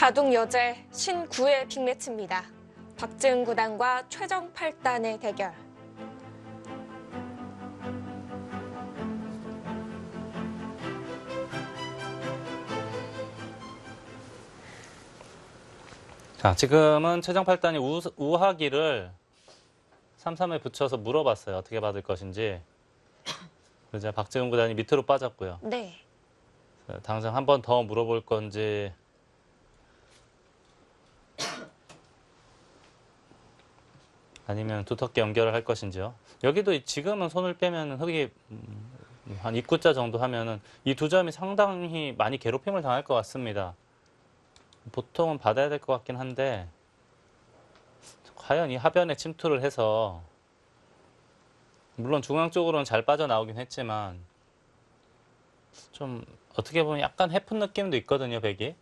바둑 여제 신9회 빅매치입니다. 박지은 구단과 최정 8단의 대결. 자, 지금은 최정 8단이 우하기를 3-3에 붙여서 물어봤어요. 어떻게 받을 것인지. 그러자 박지은 구단이 밑으로 빠졌고요. 네. 당장 한 번 더 물어볼 건지 아니면 두텁게 연결을 할 것인지요. 여기도 지금은 손을 빼면 흙이 한 입구자 정도 하면은 이 두 점이 상당히 많이 괴롭힘을 당할 것 같습니다. 보통은 받아야 될 것 같긴 한데 과연 이 하변에 침투를 해서 물론 중앙 쪽으로는 잘 빠져나오긴 했지만 좀 어떻게 보면 약간 해픈 느낌도 있거든요, 백이.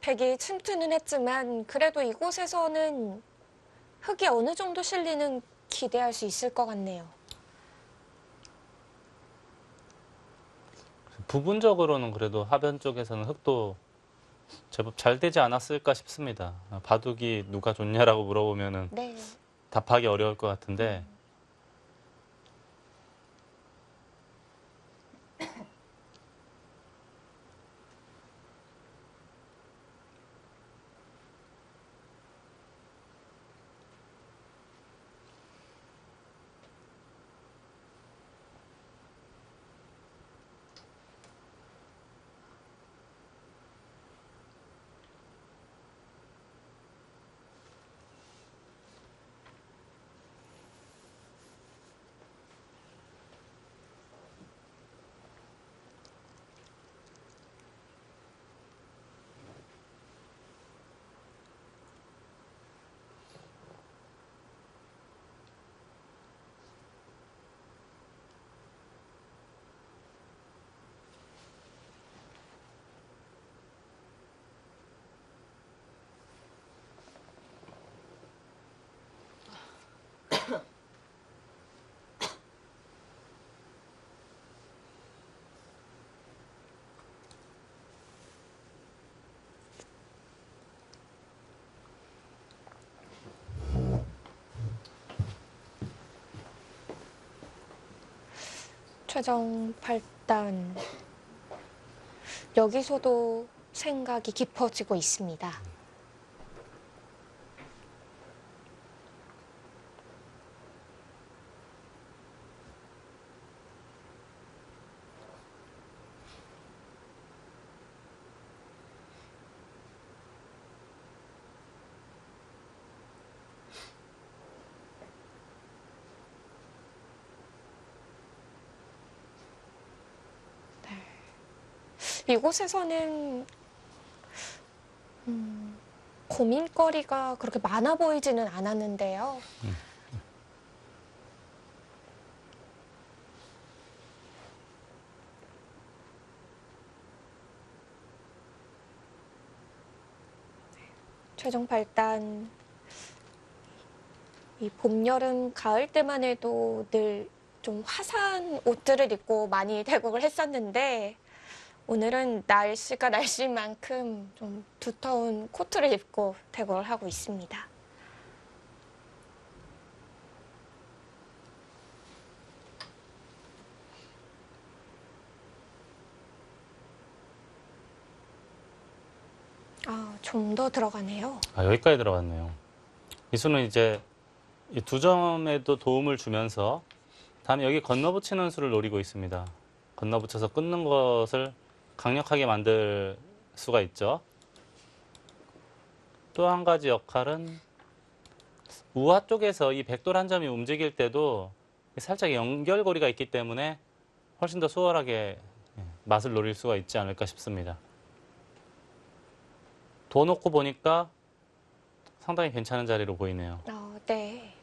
백이 침투는 했지만 그래도 이곳에서는 흙이 어느 정도 실리는 기대할 수 있을 것 같네요. 부분적으로는 그래도 하변 쪽에서는 흙도 제법 잘 되지 않았을까 싶습니다. 바둑이 누가 좋냐라고 물어보면은 네. 답하기 어려울 것 같은데 최정 8단. 여기서도 생각이 깊어지고 있습니다. 이곳에서는 고민거리가 그렇게 많아 보이지는 않았는데요. 최정 8단. 이 봄, 여름, 가을 때만 해도 늘 좀 화사한 옷들을 입고 많이 대국을 했었는데 오늘은 날씨가 날씨인 만큼 좀 두터운 코트를 입고 대국을 하고 있습니다. 좀 더 들어가네요. 여기까지 들어갔네요. 이 수는 이제 이 두 점에도 도움을 주면서 다음에 여기 건너붙이는 수를 노리고 있습니다. 건너붙여서 끊는 것을 강력하게 만들 수가 있죠. 또 한 가지 역할은 우하 쪽에서 이 백돌 한 점이 움직일 때도 살짝 연결고리가 있기 때문에 훨씬 더 수월하게 맛을 노릴 수가 있지 않을까 싶습니다. 둬 놓고 보니까 상당히 괜찮은 자리로 보이네요. 네.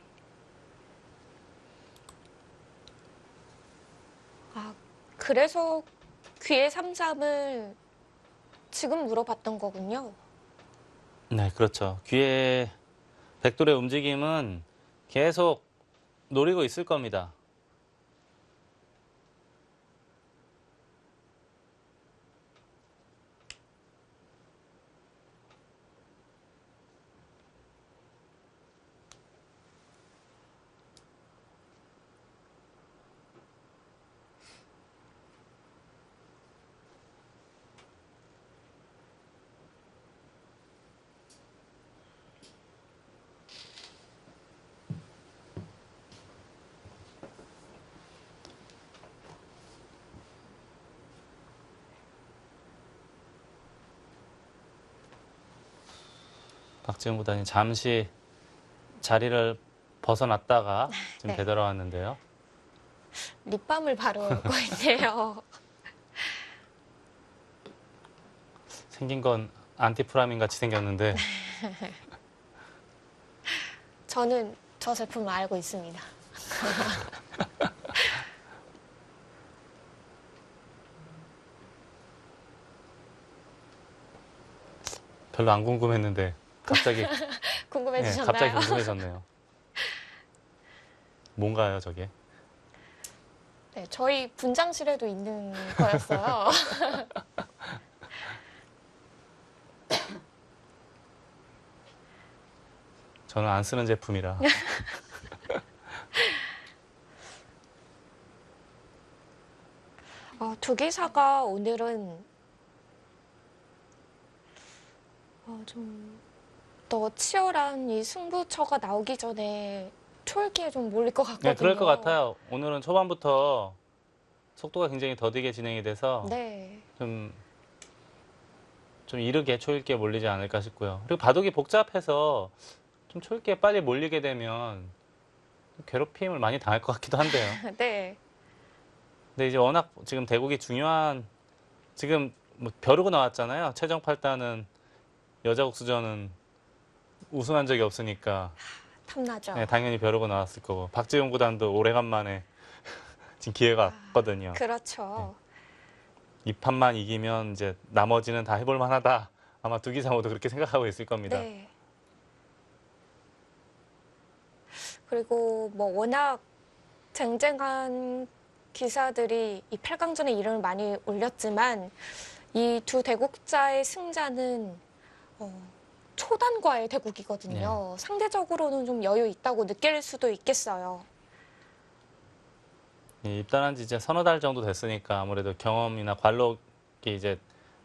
아, 그래서 귀의 삼삼을 지금 물어봤던 거군요. 네, 그렇죠. 귀의 백돌의 움직임은 계속 노리고 있을 겁니다. 박지훈 구단이 잠시 자리를 벗어났다가 지금 네. 되돌아왔는데요. 립밤을 바르고 있네요. 생긴 건 안티프라민 같이 생겼는데 저는 저 제품을 알고 있습니다. 별로 안 궁금했는데 갑자기 궁금해지셨나요? 갑자기 궁금해졌네요. 뭔가요, 저게? 네, 저희 분장실에도 있는 거였어요. 저는 안 쓰는 제품이라. 두 기사가 오늘은 좀 더 치열한 이 승부처가 나오기 전에 초읽기에 좀 몰릴 것 같거든요. 네, 그럴 것 같아요. 오늘은 초반부터 속도가 굉장히 더디게 진행이 돼서 네. 좀 이르게 초읽기에 몰리지 않을까 싶고요. 그리고 바둑이 복잡해서 좀 초읽기에 빨리 몰리게 되면 괴롭힘을 많이 당할 것 같기도 한데요. 네. 근데 이제 워낙 지금 대국이 중요한 지금 뭐 벼르고 나왔잖아요. 최정 8단은 여자 국수전은 우승한 적이 없으니까 탐나죠. 네, 당연히 벼르고 나왔을 거고 박지훈 구단도 오래간만에 지금 기회가 왔거든요. 그렇죠. 이 판만 이기면 이제 나머지는 다 해볼 만하다. 아마 두 기사 모두 그렇게 생각하고 있을 겁니다. 네. 그리고 뭐 워낙 쟁쟁한 기사들이 이 8강전에 이름을 많이 올렸지만 이 두 대국자의 승자는 초단과의 대국이거든요. 상대적으로는 좀 여유 있다고 느낄 수도 있겠어요. 입단한 지 이제 서너 달 정도 됐으니까 아무래도 경험이나 관록이 이제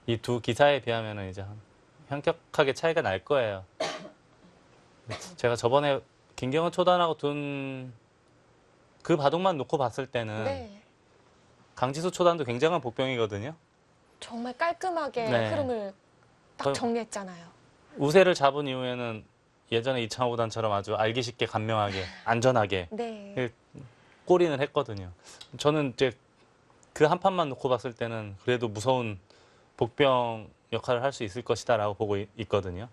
이 두 기사에 비하면은 이제 현격하게 차이가 날 거예요. 제가 저번에 김경은 초단하고 둔 그 바둑만 놓고 봤을 때는 네. 강지수 초단도 굉장한 복병이거든요. 정말 깔끔하게 네. 흐름을 딱 거의- 정리했잖아요. 우세를 잡은 이후에는 예전에 이창호 구단처럼 아주 알기 쉽게 간명하게 안전하게 네. 골인을 했거든요. 저는 이제 그 한 판만 놓고 봤을 때는 그래도 무서운 복병 역할을 할 수 있을 것이다라고 보고 있거든요.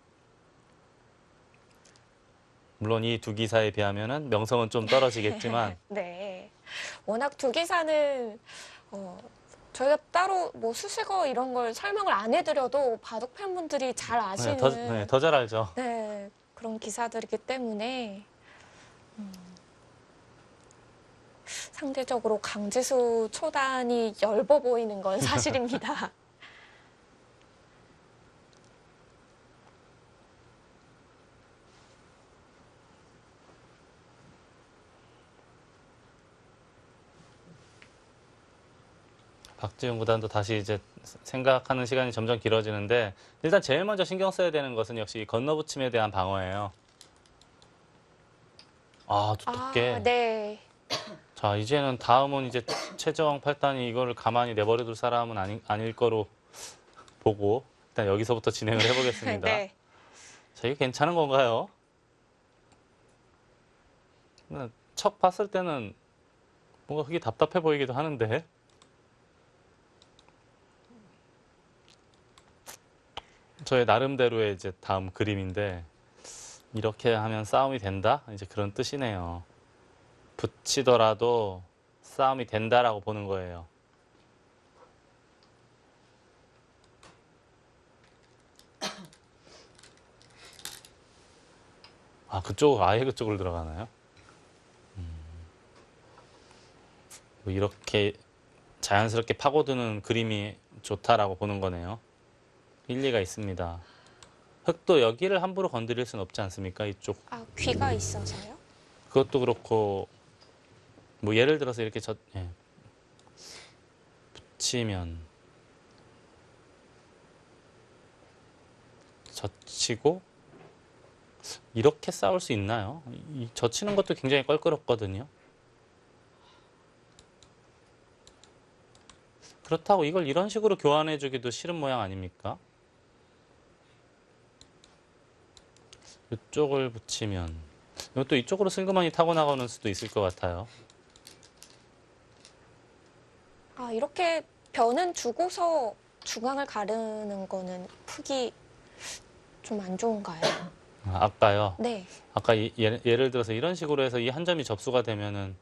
물론 이 두 기사에 비하면은 명성은 좀 떨어지겠지만 네. 워낙 두 기사는 저희가 따로 뭐 수식어 이런 걸 설명을 안 해드려도 바둑 팬분들이 잘 아시는 더 잘 알죠. 네, 그런 기사들이기 때문에 상대적으로 강지수 초단이 엷어 보이는 건 사실입니다. 박지훈 구단도 다시 이제 생각하는 시간이 점점 길어지는데 일단 제일 먼저 신경 써야 되는 것은 역시 건너붙임에 대한 방어예요. 두텁게. 네. 자, 이제는 다음은 이제 최정 8단이 이거를 가만히 내버려둘 사람은 아닐 거로 보고 일단 여기서부터 진행을 해보겠습니다. 네. 자, 이게 괜찮은 건가요? 척 봤을 때는 뭔가 그게 답답해 보이기도 하는데. 저의 나름대로의 이제 다음 그림인데 이렇게 하면 싸움이 된다? 이제 그런 뜻이네요. 붙이더라도 싸움이 된다라고 보는 거예요. 아, 아예 그쪽으로 들어가나요? 뭐 이렇게 자연스럽게 파고드는 그림이 좋다라고 보는 거네요. 일리가 있습니다. 흙도 여기를 함부로 건드릴 수는 없지 않습니까? 이쪽. 아, 귀가 있어서요? 그것도 그렇고, 뭐 예를 들어서 이렇게 붙이면 젖히고 이렇게 싸울 수 있나요? 젖히는 것도 굉장히 껄끄럽거든요. 그렇다고 이걸 이런 식으로 교환해주기도 싫은 모양 아닙니까? 이쪽을 붙이면 이것도 이쪽으로 슬그머니 타고 나가는 수도 있을 것 같아요. 아, 이렇게 벼는 주고서 중앙을 가르는 거는 흙이 좀 안 좋은가요? 아, 아까요. 네. 아까 예를 들어서 이런 식으로 해서 이 한 점이 접수가 되면은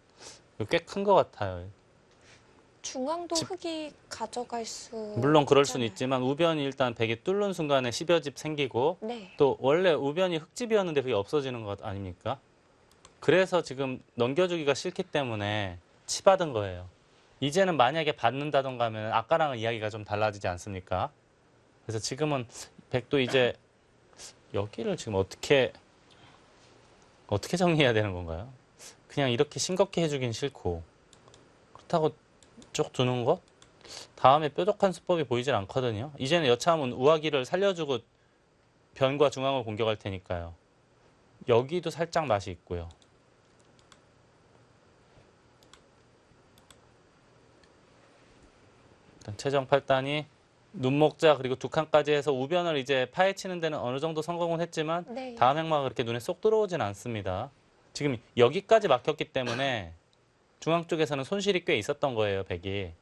꽤 큰 것 같아요. 중앙도 흙이 가져갈 수 물론 그럴 수는 있잖아요. 있지만 우변이 일단 벽에 뚫는 순간에 10여 집 생기고 네. 또 원래 우변이 흙집이었는데 그게 없어지는 것 아닙니까? 그래서 지금 넘겨주기가 싫기 때문에 치받은 거예요. 이제는 만약에 받는다던가 하면 아까랑은 이야기가 좀 달라지지 않습니까? 그래서 지금은 백도 이제 여기를 지금 어떻게 정리해야 되는 건가요? 그냥 이렇게 싱겁게 해주긴 싫고 그렇다고 쭉 두는 것? 다음에 뾰족한 수법이 보이질 않거든요. 이제는 여차하면 우아기를 살려주고 변과 중앙을 공격할 테니까요. 여기도 살짝 맛이 있고요. 일단 최정 8단이 눈목자 그리고 두 칸까지 해서 우변을 이제 파헤치는 데는 어느 정도 성공은 했지만 네. 다음 행마가 그렇게 눈에 쏙 들어오진 않습니다. 지금 여기까지 막혔기 때문에 중앙 쪽에서는 손실이 꽤 있었던 거예요, 백이.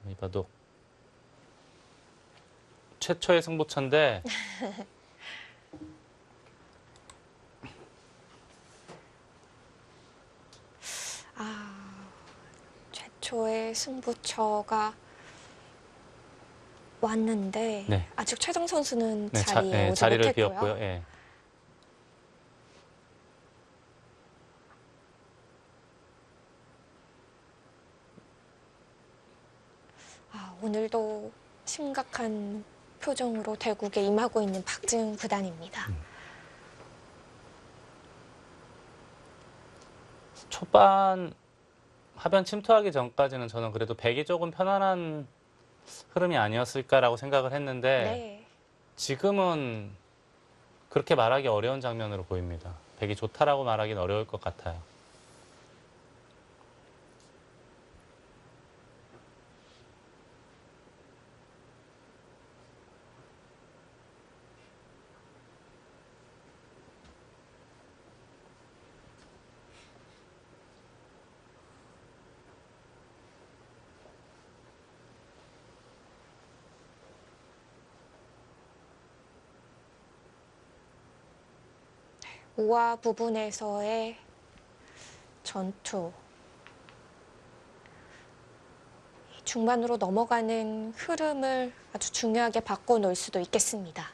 이 봐도 최초의 승부처인데 아, 최초의 승부처가 왔는데 네. 아직 최정 선수는 네, 자리에 오지 자리를 못했고요. 비웠고요. 예. 아, 오늘도 심각한 표정으로 대국에 임하고 있는 박지은 구단입니다. 초반 하변 침투하기 전까지는 저는 그래도 백이 조금 편안한 흐름이 아니었을까라고 생각을 했는데 네. 지금은 그렇게 말하기 어려운 장면으로 보입니다. 백이 좋다라고 말하기는 어려울 것 같아요. 우아 부분에서의 전투. 중반으로 넘어가는 흐름을 아주 중요하게 바꿔놓을 수도 있겠습니다.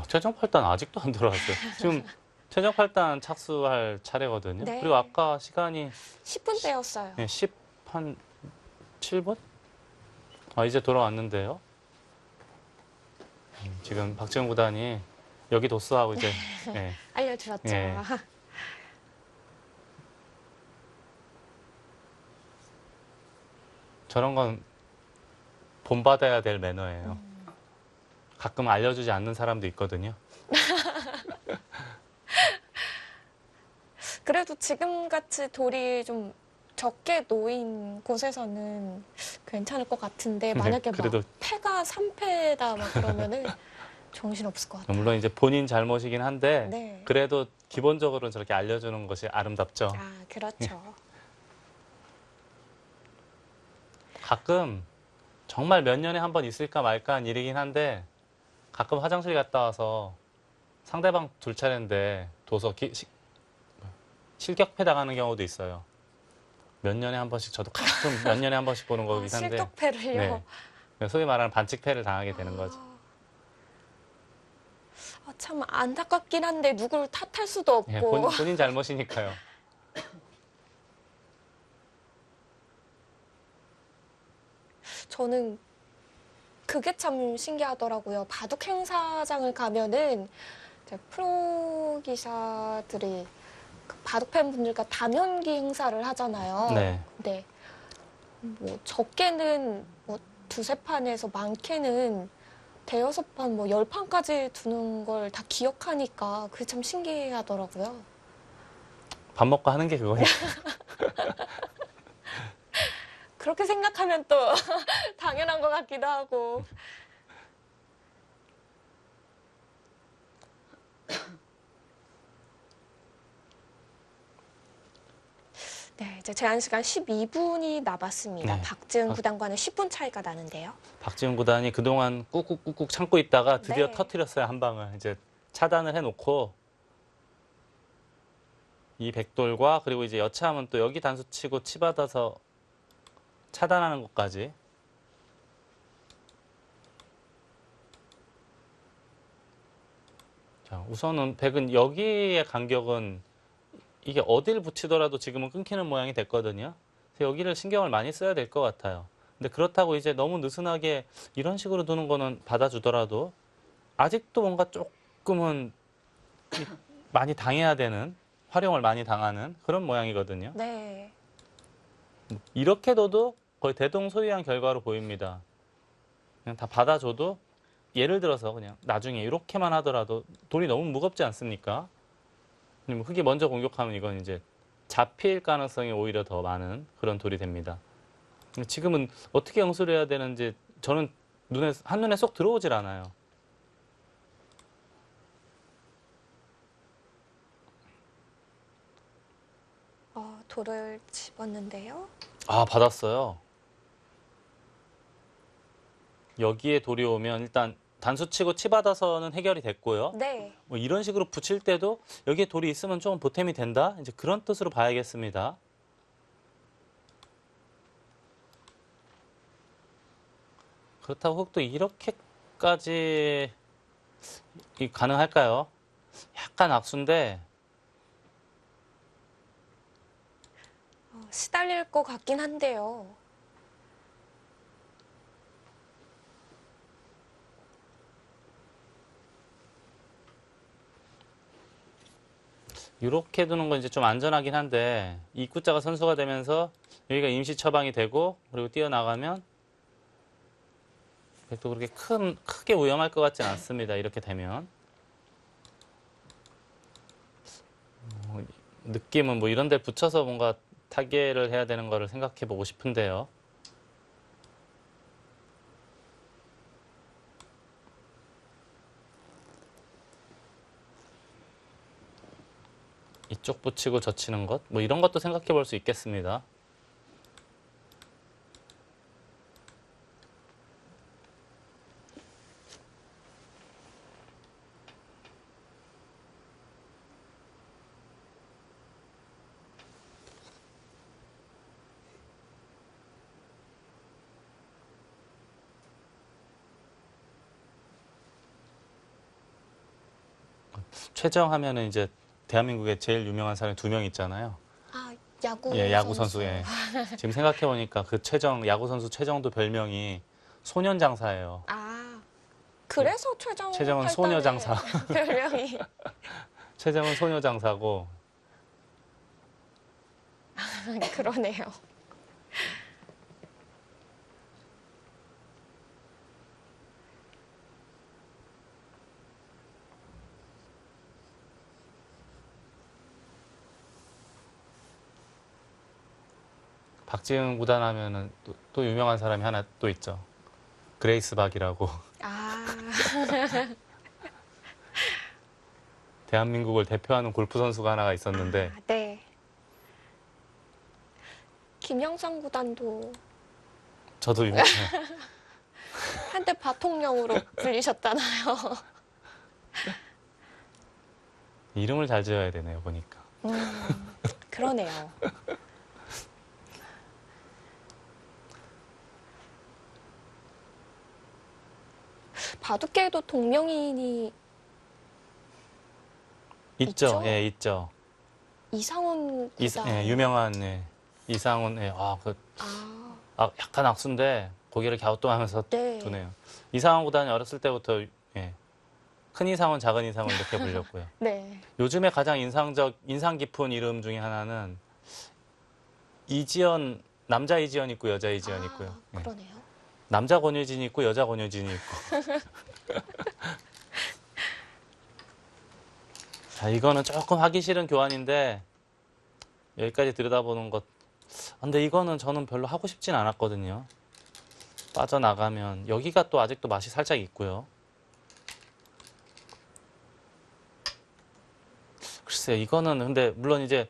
최정 8단 아직도 안 들어왔어요. 지금 최정 8단 착수할 차례거든요. 네. 그리고 아까 시간이 10분 때였어요. 10 한 7분? 이제 돌아왔는데요. 지금 박지훈 구단이 여기 도스하고 이제 예, 알려주셨죠. 예. 저런 건 본받아야 될 매너예요. 가끔 알려주지 않는 사람도 있거든요. 그래도 지금같이 돌이 좀 적게 놓인 곳에서는 괜찮을 것 같은데 만약에 그래도- 막 패가 3패다 막 그러면은 정신없을 것 같아요. 물론 이제 본인 잘못이긴 한데 네. 그래도 기본적으로는 저렇게 알려주는 것이 아름답죠. 아, 그렇죠. 가끔 정말 몇 년에 한 번 있을까 말까 한 일이긴 한데 가끔 화장실 갔다 와서 상대방 둘 차례인데 실격패 당하는 경우도 있어요. 몇 년에 한 번씩 저도 가끔 몇 년에 한 번씩 보는 거긴 한데 실격패를요. 네. 소위 말하는 반칙패를 당하게 되는 거죠. 참 안타깝긴 한데 누구를 탓할 수도 없고. 예, 본인 잘못이니까요. 저는 그게 참 신기하더라고요. 바둑 행사장을 가면은 이제 프로 기사들이 그 바둑 팬분들과 다면기 행사를 하잖아요. 네. 근데 뭐 적게는 뭐 두세 판에서 많게는 대여섯 판, 뭐 열 판까지 두는 걸 다 기억하니까 그게 참 신기하더라고요. 밥 먹고 하는 게 그거예요. 그렇게 생각하면 또 당연한 것 같기도 하고. 네, 이제 제한 시간 12분이 남았습니다. 네. 박지은 구단과는 10분 차이가 나는데요. 박지훈 구단이 그동안 꾹꾹꾹꾹 참고 있다가 드디어 네. 터뜨렸어요, 한 방을. 이제 차단을 해놓고 이 백돌과 그리고 이제 여차하면 또 여기 단수 치고 치받아서 차단하는 것까지. 자, 우선은 백은 여기의 간격은 이게 어딜 붙이더라도 지금은 끊기는 모양이 됐거든요. 그래서 여기를 신경을 많이 써야 될 것 같아요. 근데 그렇다고 이제 너무 느슨하게 이런 식으로 두는 거는 받아주더라도 아직도 뭔가 조금은 많이 당해야 되는, 활용을 많이 당하는 그런 모양이거든요. 네. 이렇게 둬도 거의 대동소이한 결과로 보입니다. 그냥 다 받아줘도 예를 들어서 그냥 나중에 이렇게만 하더라도 돌이 너무 무겁지 않습니까? 아니면 흙이 먼저 공격하면 이건 이제 잡힐 가능성이 오히려 더 많은 그런 돌이 됩니다. 지금은 어떻게 응수를 해야 되는지 저는 한눈에 쏙 들어오질 않아요. 돌을 집었는데요. 아, 받았어요. 여기에 돌이 오면 일단 단수 치고 치 받아서는 해결이 됐고요. 네. 뭐 이런 식으로 붙일 때도 여기에 돌이 있으면 좀 보탬이 된다. 이제 그런 뜻으로 봐야겠습니다. 그렇다고 흙도 이렇게까지 가능할까요? 약간 악수인데 시달릴 것 같긴 한데요. 이렇게 두는 건 이제 좀 안전하긴 한데 입구자가 선수가 되면서 여기가 임시 처방이 되고 그리고 뛰어나가면 또 그렇게 크게 위험할 것 같지는 않습니다. 이렇게 되면 느낌은 뭐 이런 데 붙여서 뭔가 타개를 해야 되는 거를 생각해 보고 싶은데요. 이쪽 붙이고 젖히는 것, 뭐 이런 것도 생각해 볼 수 있겠습니다. 최정 하면은 이제 대한민국에 제일 유명한 사람이 두 명 있잖아요. 야구 예, 야구 선수. 예. 지금 생각해 보니까 그 야구 선수 최정도 별명이 소년장사예요. 그래서 최정은 소녀장사. 별명이. 최정은 소녀장사고 그러네요. 박지은 구단 하면은 또 유명한 사람이 하나 또 있죠. 그레이스 박이라고. 대한민국을 대표하는 골프 선수가 하나가 있었는데 네. 김영삼 구단도 저도 유명해요. 한때 바통령으로 불리셨잖아요. 이름을 잘 지어야 되네요, 보니까. 그러네요. 바둑계에도 동명이인이 있죠? 있죠? 예, 있죠. 이상훈 구단. 예, 유명한 이상훈, 약간 악수인데 고개를 갸우뚱하면서 네. 두네요. 이상훈 구단이 어렸을 때부터 큰 이상훈, 작은 이상훈 이렇게 불렸고요. 네. 요즘에 가장 인상 깊은 이름 중에 하나는 이지연, 남자 이지연 있고 여자 이지연 있고요. 그러네요. 남자 권효진이 있고 여자 권효진이 있고. 자, 이거는 조금 하기 싫은 교환인데 여기까지 들여다보는 것. 근데 이거는 저는 별로 하고 싶진 않았거든요. 빠져나가면 여기가 또 아직도 맛이 살짝 있고요. 글쎄요, 이거는 근데 물론 이제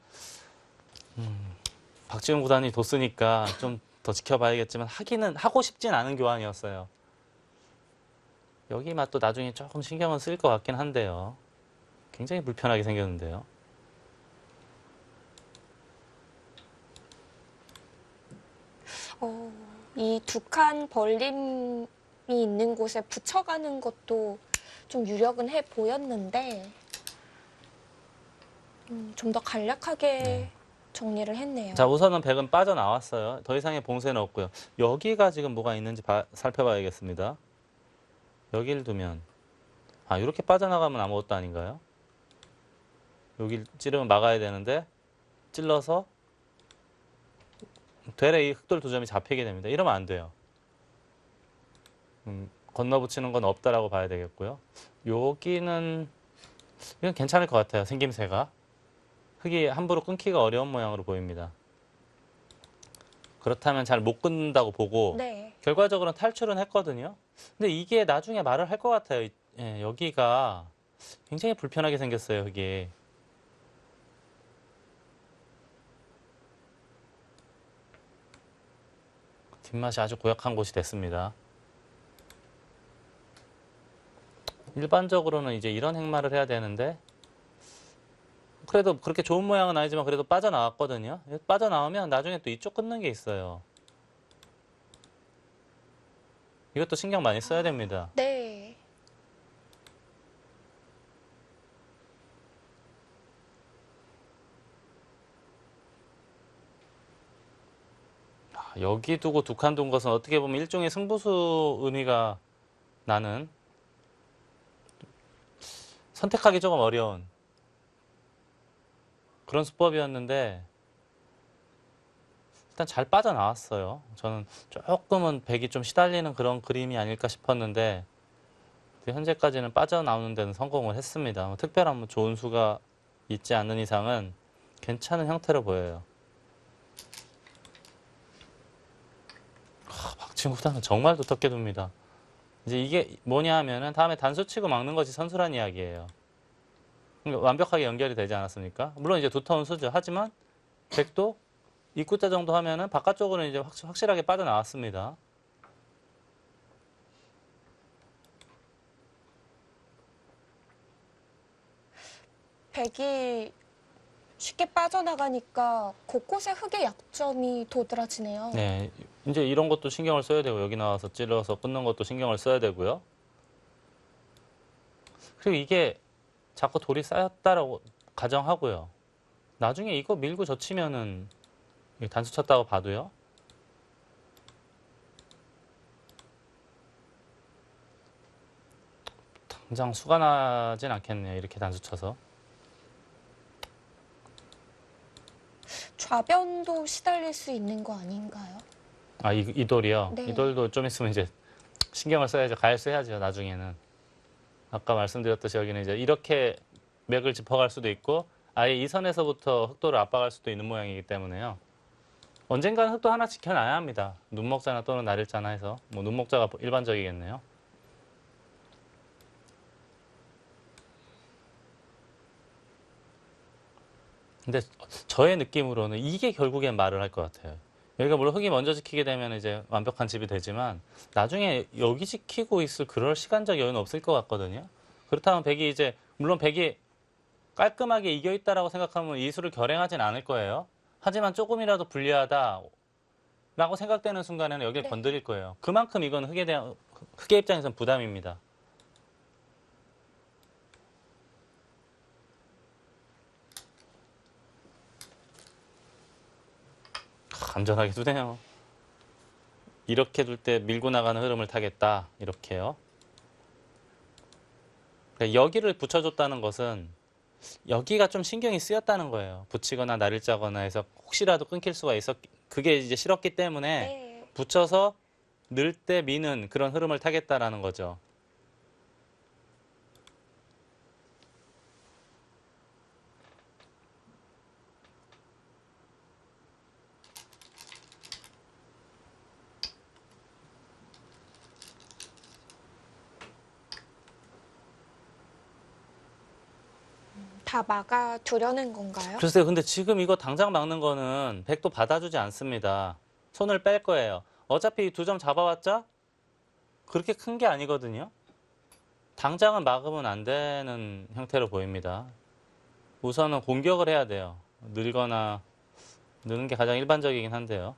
박지훈 구단이 뒀으니까 좀 더 지켜봐야겠지만 하고 싶진 않은 교환이었어요. 여기 맛도 나중에 조금 신경은 쓸 것 같긴 한데요. 굉장히 불편하게 생겼는데요. 이 두 칸 벌림이 있는 곳에 붙여가는 것도 좀 유력은 해 보였는데 좀 더 간략하게 정리를 했네요. 자, 우선은 백은 빠져나왔어요. 더 이상의 봉쇄는 없고요. 여기가 지금 뭐가 있는지 살펴봐야겠습니다. 여기를 두면 이렇게 빠져나가면 아무것도 아닌가요? 여기 찌르면 막아야 되는데 찔러서 되레 이 흑돌 두 점이 잡히게 됩니다. 이러면 안 돼요. 건너붙이는 건 없다라고 봐야 되겠고요. 여기는 이건 괜찮을 것 같아요. 생김새가. 흙이 함부로 끊기가 어려운 모양으로 보입니다. 그렇다면 잘 못 끊는다고 보고 네. 결과적으로는 탈출은 했거든요. 근데 이게 나중에 말을 할 것 같아요. 여기가 굉장히 불편하게 생겼어요. 흙이. 뒷맛이 아주 고약한 곳이 됐습니다. 일반적으로는 이제 이런 행마를 해야 되는데 그래도 그렇게 좋은 모양은 아니지만 그래도 빠져나왔거든요. 빠져나오면 나중에 또 이쪽 끊는 게 있어요. 이것도 신경 많이 써야 됩니다. 네. 여기 두고 두 칸 둔 것은 어떻게 보면 일종의 승부수 의미가 나는 선택하기 조금 어려운 그런 수법이었는데 일단 잘 빠져나왔어요. 저는 조금은 백이 좀 시달리는 그런 그림이 아닐까 싶었는데 현재까지는 빠져나오는 데는 성공을 했습니다. 특별한 뭐 좋은 수가 있지 않는 이상은 괜찮은 형태로 보여요. 박지훈 구단은 정말 두텁게 둡니다. 이제 이게 뭐냐 하면은 다음에 단수 치고 막는 것이 선수란 이야기예요. 그러니까 완벽하게 연결이 되지 않았습니까? 물론 이제 두터운 수죠. 하지만 백도 입구자 정도 하면은 바깥쪽으로 이제 확실하게 빠져나왔습니다. 백이 쉽게 빠져나가니까 곳곳에 흙의 약점이 도드라지네요. 네, 이제 이런 것도 신경을 써야 되고 여기 나와서 찔러서 끊는 것도 신경을 써야 되고요. 그리고 이게 자꾸 돌이 쌓였다라고 가정하고요. 나중에 이거 밀고 젖히면은 단수 쳤다고 봐도요. 당장 수가 나진 않겠네요. 이렇게 단수 쳐서. 좌변도 시달릴 수 있는 거 아닌가요? 이 돌이요? 네. 이 돌도 좀 있으면 이제 신경을 써야죠. 가열써야죠. 나중에는. 아까 말씀드렸듯이 여기는 이제 이렇게 맥을 짚어갈 수도 있고 아예 이 선에서부터 흑도를 압박할 수도 있는 모양이기 때문에요. 언젠가는 흑도 하나 지켜놔야 합니다. 눈목자나 또는 날일자나 해서. 뭐 눈목자가 일반적이겠네요. 근데 저의 느낌으로는 이게 결국엔 말을 할 것 같아요. 여기가 물론 흙이 먼저 지키게 되면 이제 완벽한 집이 되지만 나중에 여기 지키고 있을 그럴 시간적 여유는 없을 것 같거든요. 그렇다면 백이 이제 물론 백이 깔끔하게 이겨 있다라고 생각하면 이 수를 결행하진 않을 거예요. 하지만 조금이라도 불리하다라고 생각되는 순간에는 여기를 네. 건드릴 거예요. 그만큼 이건 흙의 입장에서는 부담입니다. 안전하게 두네요. 이렇게 둘 때 밀고 나가는 흐름을 타겠다. 이렇게요. 그러니까 여기를 붙여줬다는 것은 여기가 좀 신경이 쓰였다는 거예요. 붙이거나 날을 짜거나 해서 혹시라도 끊길 수가 그게 이제 싫었기 때문에 네. 붙여서 늘 때 미는 그런 흐름을 타겠다라는 거죠. 다 막아 두려는 건가요? 글쎄요. 근데 지금 이거 당장 막는 거는 백도 받아주지 않습니다. 손을 뺄 거예요. 어차피 2점 잡아왔자 그렇게 큰 게 아니거든요. 당장은 막으면 안 되는 형태로 보입니다. 우선은 공격을 해야 돼요. 늘거나 느는 게 가장 일반적이긴 한데요.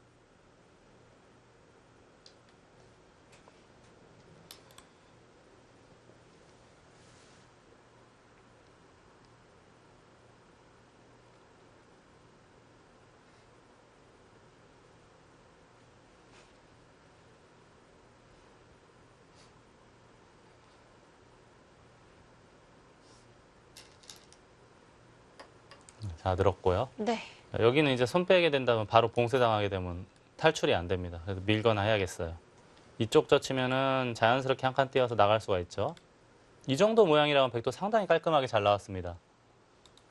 자, 늘었고요. 네. 여기는 이제 손 빼게 된다면 바로 봉쇄당하게 되면 탈출이 안 됩니다. 그래서 밀거나 해야겠어요. 이쪽 젖히면은 자연스럽게 한 칸 띄어서 나갈 수가 있죠. 이 정도 모양이라면 백도 상당히 깔끔하게 잘 나왔습니다.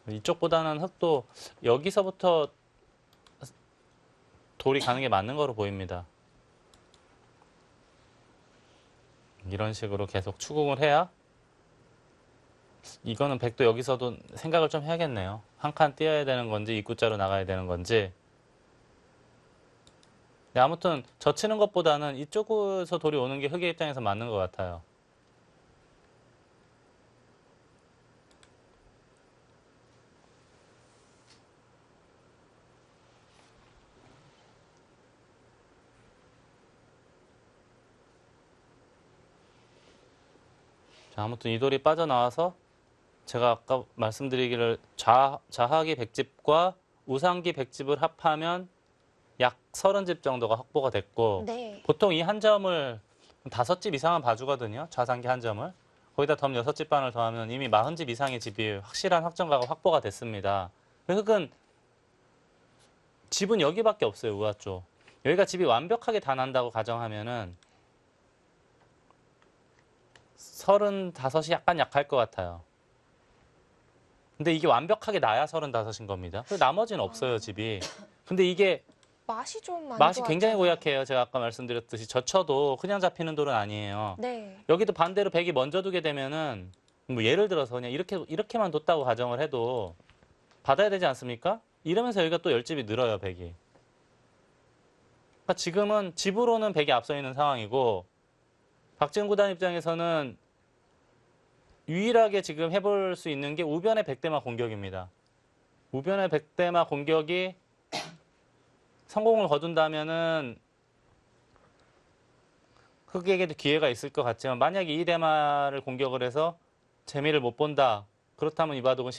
이쪽보다는 흙도 여기서부터 돌이 가는 게 맞는 거로 보입니다. 이런 식으로 계속 추궁을 해야 이거는 백도 여기서도 생각을 좀 해야겠네요. 한 칸 띄어야 되는 건지 입구자로 나가야 되는 건지. 네, 아무튼 젖히는 것보다는 이쪽에서 돌이 오는 게 흙의 입장에서 맞는 것 같아요. 자, 아무튼 이 돌이 빠져나와서 제가 아까 말씀드리기를 좌하기 100집과 우상기 100집을 합하면 약 30집 정도가 확보가 됐고 네. 보통 이 한 점을 5집 이상은 봐주거든요. 좌상기 한 점을. 거기다 덤 6집 반을 더하면 이미 40집 이상의 집이 확실한 확정가가 확보가 됐습니다. 흙은 집은 여기밖에 없어요. 우하 쪽. 여기가 집이 완벽하게 다 난다고 가정하면은 35이 약간 약할 것 같아요. 근데 이게 완벽하게 나야 35인 겁니다. 그리고 나머지는 없어요, 집이. 근데 이게 맛이 좀 안 맛이 굉장히 좋았잖아요. 고약해요. 제가 아까 말씀드렸듯이 젖혀도 그냥 잡히는 돌은 아니에요. 네. 여기도 반대로 백이 먼저 두게 되면은 뭐 예를 들어서 그냥 이렇게만 뒀다고 가정을 해도 받아야 되지 않습니까? 이러면서 여기가 또 10집이 늘어요, 백이. 그러니까 지금은 집으로는 백이 앞서 있는 상황이고 박지훈 구단 입장에서는 유일하게 지금 해볼 수 있는 게 우변의 백대마 공격입니다. 우변의 백대마 공격이 성공을 거둔다면은 흑에게도 기회가 있을 것 같지만 만약에 이 대마를 공격을 해서 재미를 못 본다. 그렇다면 이 바둑은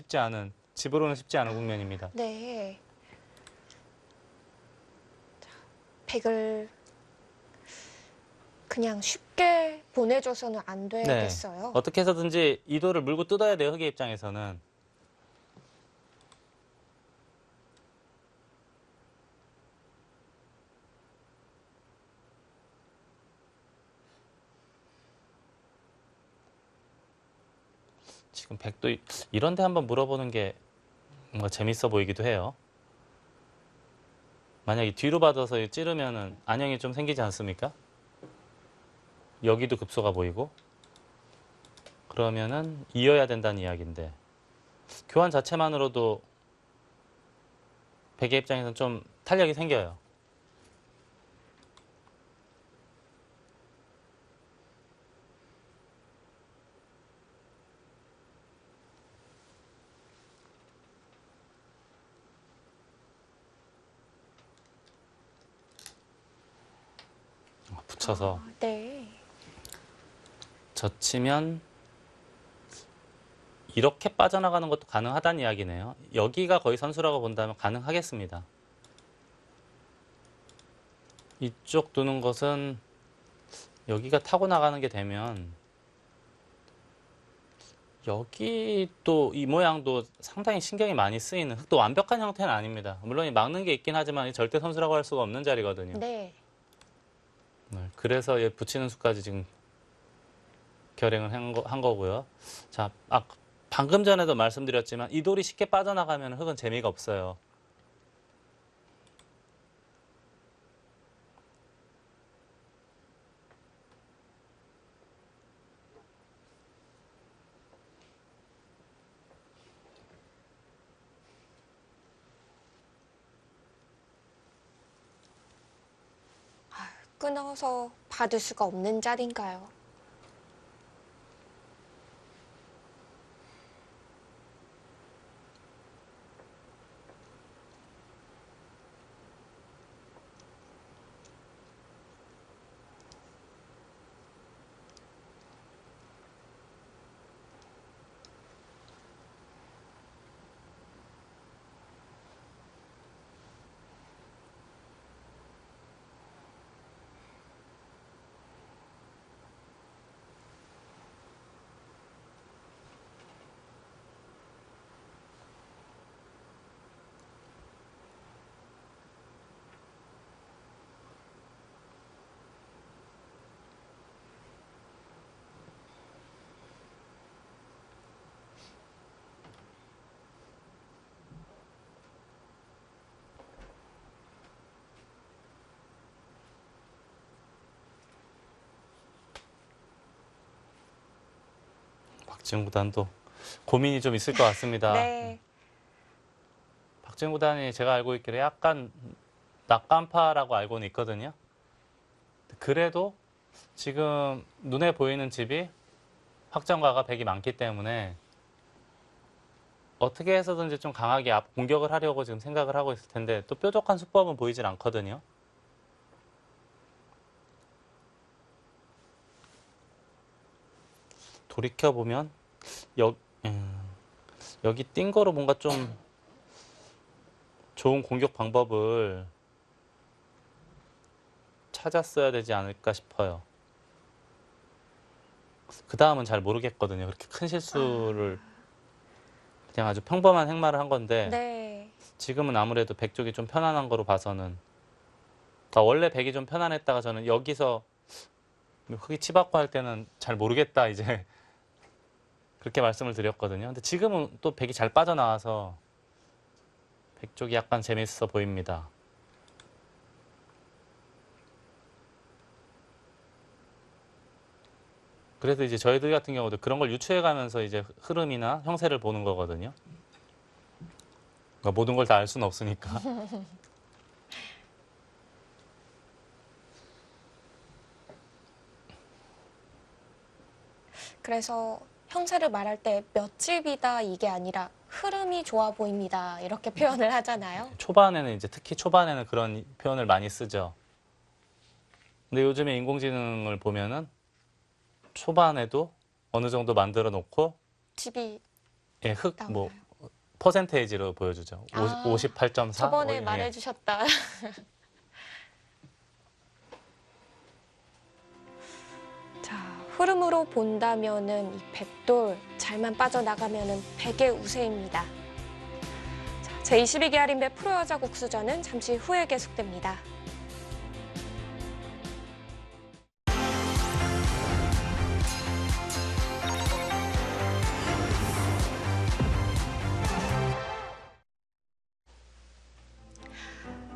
집으로는 쉽지 않은 국면입니다. 네. 자, 백을 그냥 쉽게 보내줘서는 안 되겠어요. 어떻게 해서든지 이 돌을 물고 뜯어야 돼요, 흑의 입장에서는. 지금 백도 이런데 한번 물어보는 게 뭔가 재밌어 보이기도 해요. 만약에 뒤로 받아서 찌르면은 안형이 좀 생기지 않습니까? 여기도 급소가 보이고 그러면은 이어야 된다는 이야기인데 교환 자체만으로도 백의 입장에서는 좀 탄력이 생겨요. 젖혀서 네. 젖히면 이렇게 빠져나가는 것도 가능하다는 이야기네요. 여기가 거의 선수라고 본다면 가능하겠습니다. 이쪽 두는 것은 여기가 타고 나가는 게 되면 여기 또 이 모양도 상당히 신경이 많이 쓰이는 흙도 완벽한 형태는 아닙니다. 물론 막는 게 있긴 하지만 절대 선수라고 할 수가 없는 자리거든요. 네. 네, 그래서 얘 붙이는 수까지 지금 결행을 한 거고요. 자, 방금 전에도 말씀드렸지만 이 돌이 쉽게 빠져나가면 흙은 재미가 없어요. 끊어서 받을 수가 없는 자리인가요? 박지훈 구단도 고민이 좀 있을 것 같습니다. 네. 박지훈 구단이 제가 알고 있기로 약간 낙간파라고 알고는 있거든요. 그래도 지금 눈에 보이는 집이 확정가가 100이 많기 때문에 어떻게 해서든지 좀 강하게 앞 공격을 하려고 지금 생각을 하고 있을 텐데 또 뾰족한 수법은 보이질 않거든요. 돌이켜보면 여기 띈 거로 뭔가 좀 좋은 공격 방법을 찾았어야 되지 않을까 싶어요. 그 다음은 잘 모르겠거든요. 그렇게 큰 실수를 그냥 아주 평범한 행마를 한 건데 네. 지금은 아무래도 백 쪽이 좀 편안한 거로 봐서는 그러니까 원래 백이 좀 편안했다가 저는 여기서 흙이 치받고 할 때는 잘 모르겠다 이제 그렇게 말씀을 드렸거든요. 근데 지금은 또 백이 잘 빠져나와서 백 쪽이 약간 재밌어 보입니다. 그래서 이제 저희들 같은 경우도 그런 걸 유추해 가면서 이제 흐름이나 형세를 보는 거거든요. 그러니까 모든 걸 다 알 수는 없으니까. 그래서 형세를 말할 때 몇 집이다 이게 아니라 흐름이 좋아 보입니다. 이렇게 표현을 하잖아요. 초반에는 이제 특히 초반에는 그런 표현을 많이 쓰죠. 근데 요즘에 인공지능을 보면은 초반에도 어느 정도 만들어 놓고 집이 예, 나오나요? 퍼센테이지로 보여주죠. 아, 58.4. 저번에 예. 말해주셨다. 자, 흐름으로 본다면은 이 백돌 잘만 빠져나가면은 백의 우세입니다. 자, 제22기 할인배 프로여자 국수전은 잠시 후에 계속됩니다.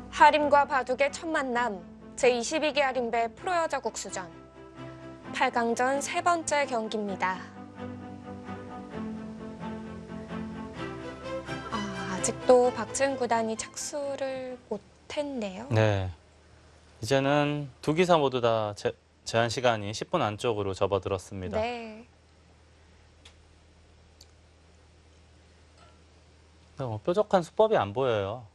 하림과 바둑의 첫 만남, 제22기 할인배 프로여자 국수전 8강전 세 번째 경기입니다. 아직도 박지은 구단이 착수를 못했네요. 네. 이제는 두 기사 모두 다 제한 시간이 10분 안쪽으로 접어들었습니다. 네. 뾰족한 수법이 안 보여요.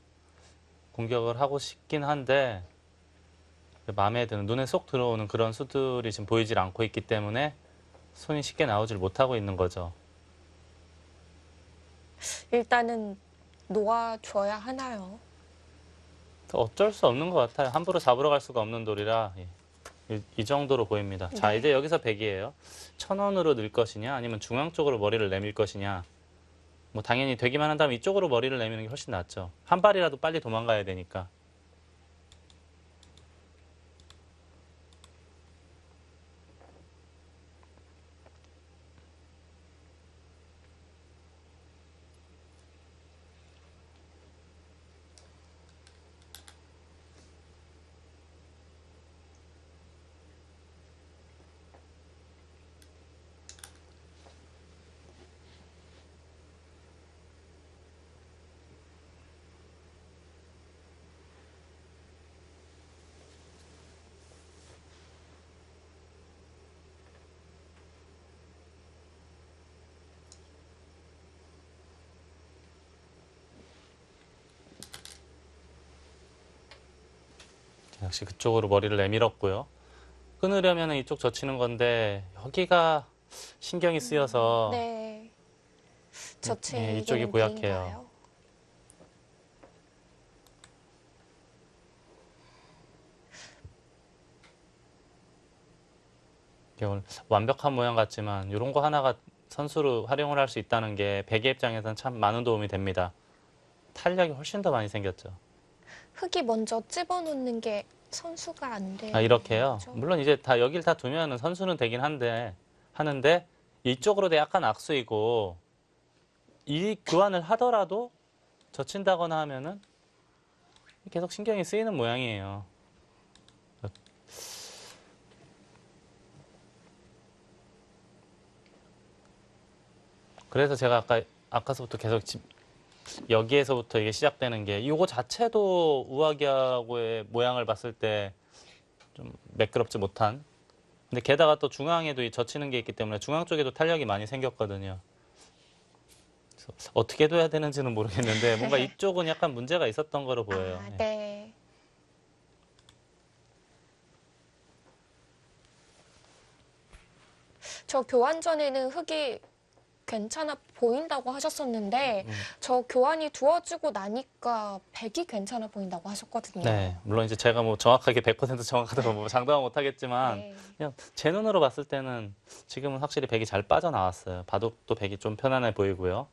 공격을 하고 싶긴 한데 마음에 드는 눈에 쏙 들어오는 그런 수들이 지금 보이질 않고 있기 때문에 손이 쉽게 나오질 못하고 있는 거죠. 일단은 놓아줘야 하나요? 어쩔 수 없는 것 같아요. 함부로 잡으러 갈 수가 없는 돌이라 이 정도로 보입니다. 자, 네. 이제 여기서 100이에요. 1000원으로 넣을 것이냐 아니면 중앙 쪽으로 머리를 내밀 것이냐. 뭐 당연히 되기만 한다면 이쪽으로 머리를 내미는 게 훨씬 낫죠. 한 발이라도 빨리 도망가야 되니까. 역시 그쪽으로 머리를 내밀었고요. 끊으려면 이쪽 젖히는 건데 여기가 신경이 쓰여서 네. 예, 이쪽이 저치기는 고약해요. 비인가요? 이게 오늘 완벽한 모양 같지만 이런 거 하나가 선수로 활용을 할 수 있다는 게 베개 입장에서는 참 많은 도움이 됩니다. 탄력이 훨씬 더 많이 생겼죠. 흙이 먼저 집어넣는 게 선수가 안 돼요. 아, 이렇게요. 물론 이제 다 여길 다 두면은 선수는 되긴 하는데 이쪽으로 돼 약간 악수이고 이 교환을 하더라도 젖힌다거나 하면은 계속 신경이 쓰이는 모양이에요. 그래서 제가 아까서부터 계속 여기에서부터 이게 시작되는 게 이거 자체도 우아기하고의 모양을 봤을 때 좀 매끄럽지 못한. 근데 게다가 또 중앙에도 이 젖히는 게 있기 때문에 중앙 쪽에도 탄력이 많이 생겼거든요. 그래서 어떻게 둬야 되는지는 모르겠는데 뭔가 이쪽은 약간 문제가 있었던 거로 보여요. 아, 예. 네. 저 교환 전에는 흙이 괜찮아 보인다고 하셨었는데 저 교환이 두어지고 나니까 백이 괜찮아 보인다고 하셨거든요. 네, 물론 이제 제가 뭐 정확하게 100% 정확하다고 뭐 장담은 못하겠지만 네. 그냥 제 눈으로 봤을 때는 지금은 확실히 백이 잘 빠져나왔어요. 바둑도 백이 좀 편안해 보이고요.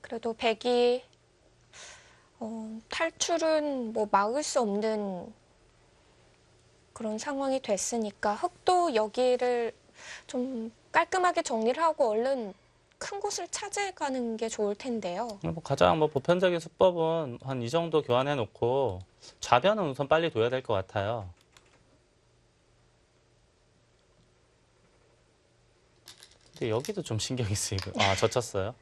그래도 백이 탈출은 뭐 막을 수 없는 그런 상황이 됐으니까 흙도 여기를 좀 깔끔하게 정리를 하고 얼른 큰 곳을 차지해가는 게 좋을 텐데요. 뭐 가장 뭐 보편적인 수법은 한 이 정도 교환해 놓고 좌변은 우선 빨리 둬야 될 것 같아요. 근데 여기도 좀 신경이 쓰이고 젖혔어요.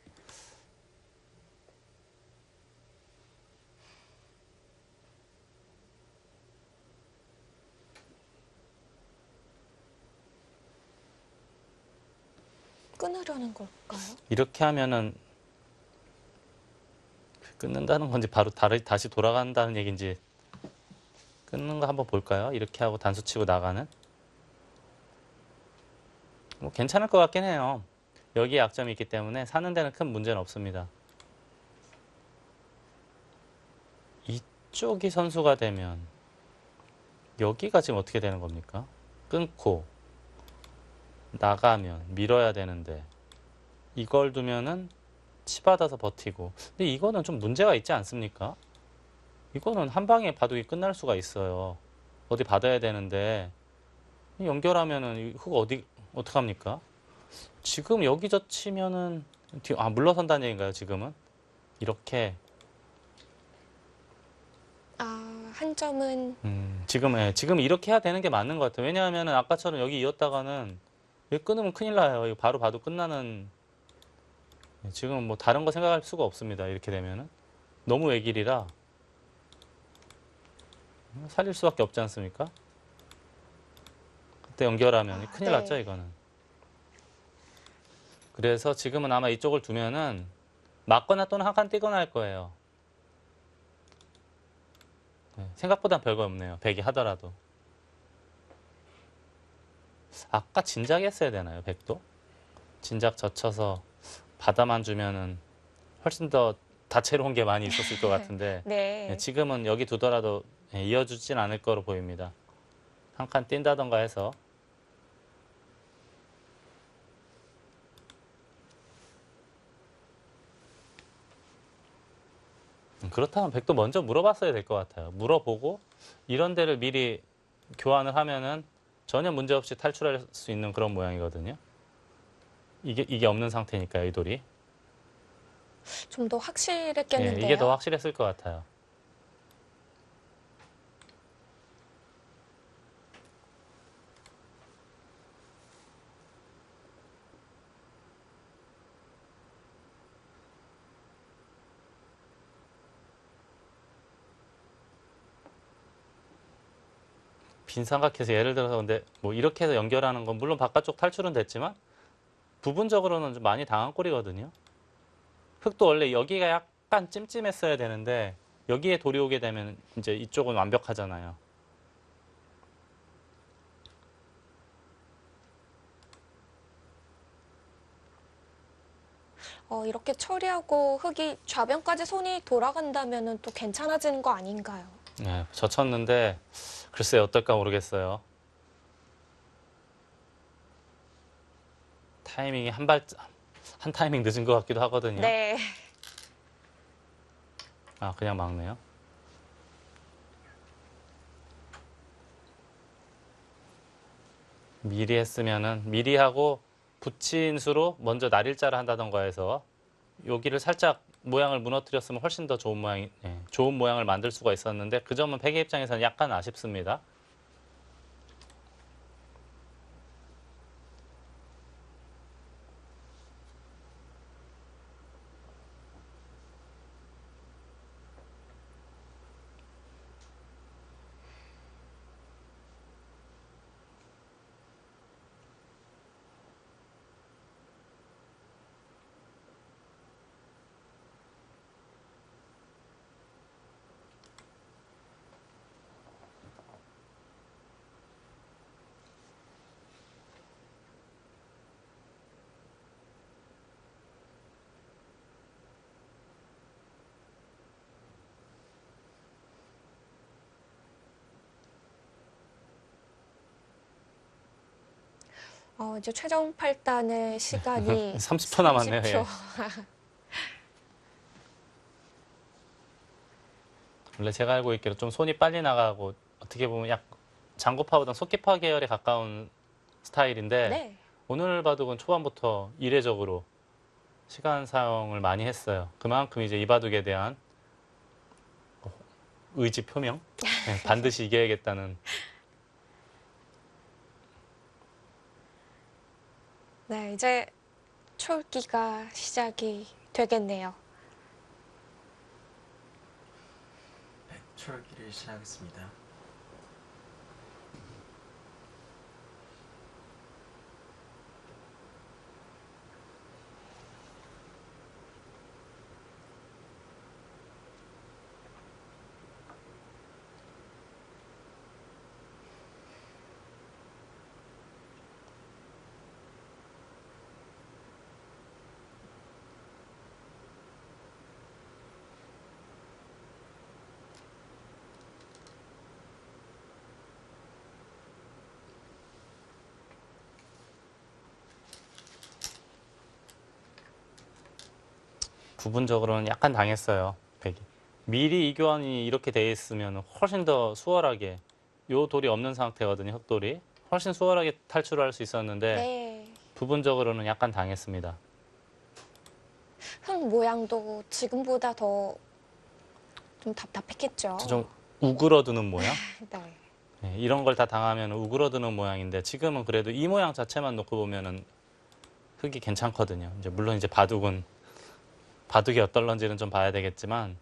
끊으려는 걸까요? 이렇게 하면은 끊는다는 건지 바로 다시 돌아간다는 얘기인지 끊는 거 한번 볼까요? 이렇게 하고 단수 치고 나가는? 뭐 괜찮을 것 같긴 해요. 여기에 약점이 있기 때문에 사는 데는 큰 문제는 없습니다. 이쪽이 선수가 되면 여기가 지금 어떻게 되는 겁니까? 끊고 나가면 밀어야 되는데 이걸 두면은 치받아서 버티고. 근데 이거는 좀 문제가 있지 않습니까? 이거는 한 방에 바둑이 끝날 수가 있어요. 어디 받아야 되는데 연결하면은 이 흙 어떡합니까? 지금 여기 젖히면은 물러선다는 얘기인가요, 지금은? 이렇게. 아, 한 점은 지금 이렇게 해야 되는 게 맞는 것 같아요. 왜냐하면 아까처럼 여기 이었다가는 여기 끊으면 큰일 나요. 이거 바로 봐도 끝나는. 지금 뭐 다른 거 생각할 수가 없습니다. 이렇게 되면은 너무 외길이라 살릴 수밖에 없지 않습니까? 그때 연결하면 큰일 네. 났죠, 이거는. 그래서 지금은 아마 이쪽을 두면은 맞거나 또는 한 칸 띄거나 할 거예요. 생각보다 별거 없네요. 백이 하더라도. 아까 진작 했어야 되나요, 백도? 진작 젖혀서 바다만 주면은 훨씬 더 다채로운 게 많이 있었을 것 같은데 네. 지금은 여기 두더라도 이어주진 않을 거로 보입니다. 한 칸 뛴다던가 해서. 그렇다면 백도 먼저 물어봤어야 될 것 같아요. 물어보고 이런 데를 미리 교환을 하면은 전혀 문제 없이 탈출할 수 있는 그런 모양이거든요. 이게 없는 상태니까요, 이 돌이. 좀 더 확실했겠는데요. 이게 더 확실했을 것 같아요. 빈삼각해서 예를 들어서 근데 뭐 이렇게 해서 연결하는 건 물론 바깥쪽 탈출은 됐지만 부분적으로는 좀 많이 당한 꼴이거든요. 흙도 원래 여기가 약간 찜찜했어야 되는데 여기에 돌이 오게 되면 이제 이쪽은 완벽하잖아요. 이렇게 처리하고 흙이 좌변까지 손이 돌아간다면 또 괜찮아지는 거 아닌가요? 네, 젖혔는데 글쎄 어떨까 모르겠어요. 타이밍이 한 타이밍 늦은 것 같기도 하거든요. 네. 아, 그냥 막네요. 미리 했으면은 미리 하고 붙인 수로 먼저 날일자를 한다던가 해서 여기를 살짝 모양을 무너뜨렸으면 훨씬 더 좋은 모양을 만들 수가 있었는데 그 점은 백의 입장에서는 약간 아쉽습니다. 이제 최종 팔단의 시간이 30초 남았네요. 30초. 원래 제가 알고 있기로 좀 손이 빨리 나가고 어떻게 보면 장고파보다는 속기파 계열에 가까운 스타일인데 네. 오늘 바둑은 초반부터 이례적으로 시간 사용을 많이 했어요. 그만큼 이제 이 바둑에 대한 의지 표명, 반드시 이겨야겠다는. 네, 이제 초기가 시작이 되겠네요. 백철기를 시작하겠습니다. 부분적으로는 약간 당했어요. 백이. 미리 이 교환이 이렇게 돼 있으면 훨씬 더 수월하게 요 돌이 없는 상태거든요. 흑돌이. 훨씬 수월하게 탈출할 수 있었는데 네. 부분적으로는 약간 당했습니다. 흙 모양도 지금보다 더 좀 답답했겠죠. 우그러드는 모양? 네. 네, 이런 걸 다 당하면 우그러드는 모양인데 지금은 그래도 이 모양 자체만 놓고 보면은 흙이 괜찮거든요. 이제 물론 이제 바둑이 어떨런지는 좀 봐야 되겠지만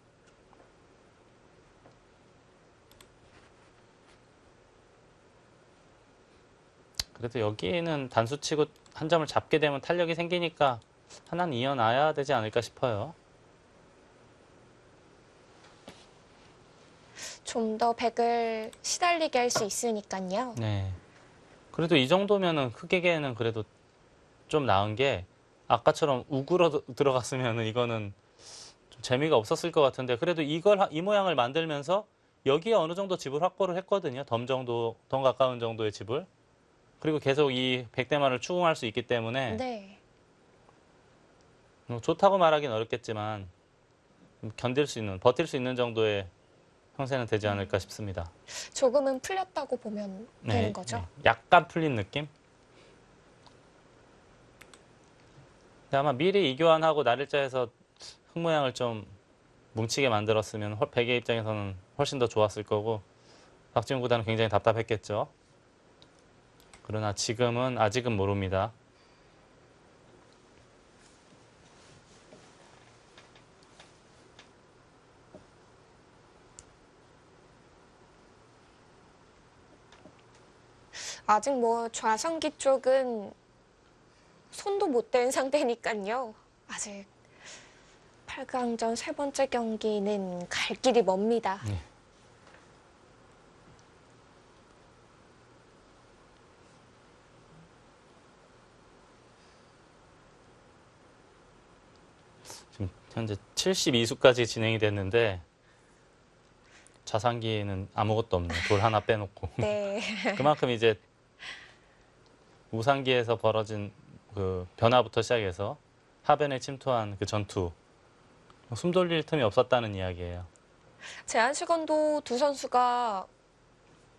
그래도 여기는 단수치고 한 점을 잡게 되면 탄력이 생기니까 하나는 이어놔야 되지 않을까 싶어요. 좀 더 백을 시달리게 할 수 있으니까요. 네. 그래도 이 정도면은 흑에게는 그래도 좀 나은 게 아까처럼 우그러 들어갔으면은 이거는 좀 재미가 없었을 것 같은데 그래도 이 모양을 만들면서 여기에 어느 정도 집을 확보를 했거든요. 덤 가까운 정도의 집을. 그리고 계속 이 백대만을 추궁할 수 있기 때문에 네. 좋다고 말하기는 어렵겠지만 버틸 수 있는 정도의 형세는 되지 않을까 싶습니다. 조금은 풀렸다고 보면 되는 거죠. 약간 풀린 느낌? 근데 아마 미리 이교환하고 날일자에서 흙 모양을 좀 뭉치게 만들었으면 백의 입장에서는 훨씬 더 좋았을 거고 박지훈 구단은 굉장히 답답했겠죠. 그러나 지금은 아직은 모릅니다. 아직 뭐 좌성기 쪽은 손도 못 댄 상태니까요. 아직 8강전 세 번째 경기는 갈 길이 멉니다. 네. 지금 현재 72수까지 진행이 됐는데 좌상기에는 아무것도 없네요. 돌 하나 빼놓고. 네. 그만큼 이제 우상기에서 벌어진 그 변화부터 시작해서 하변에 침투한 그 전투 숨 돌릴 틈이 없었다는 이야기예요. 제한 시간도 두 선수가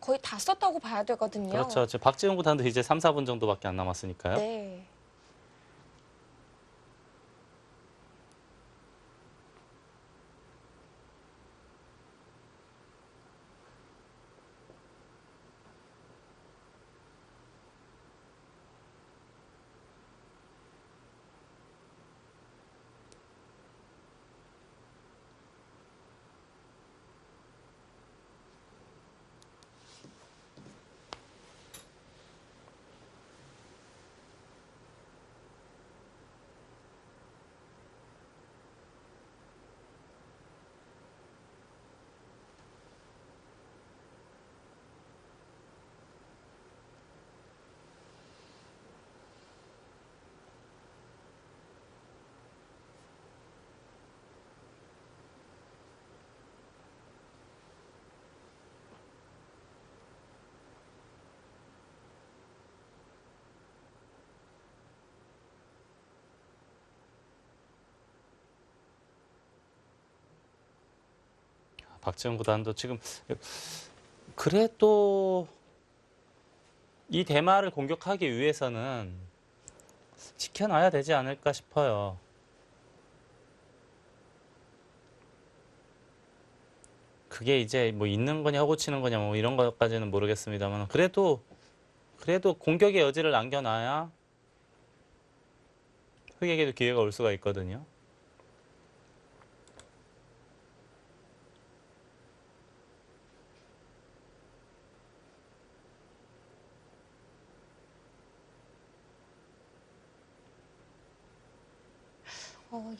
거의 다 썼다고 봐야 되거든요. 그렇죠. 지금 박지훈 구단도 이제 3, 4분 정도밖에 안 남았으니까요. 네. 박지훈 구단도 지금 그래도 이 대마를 공격하기 위해서는 지켜놔야 되지 않을까 싶어요. 그게 이제 뭐 있는 거냐 하고 치는 거냐 뭐 이런 것까지는 모르겠습니다만 그래도 공격의 여지를 남겨놔야 흑에게도 기회가 올 수가 있거든요.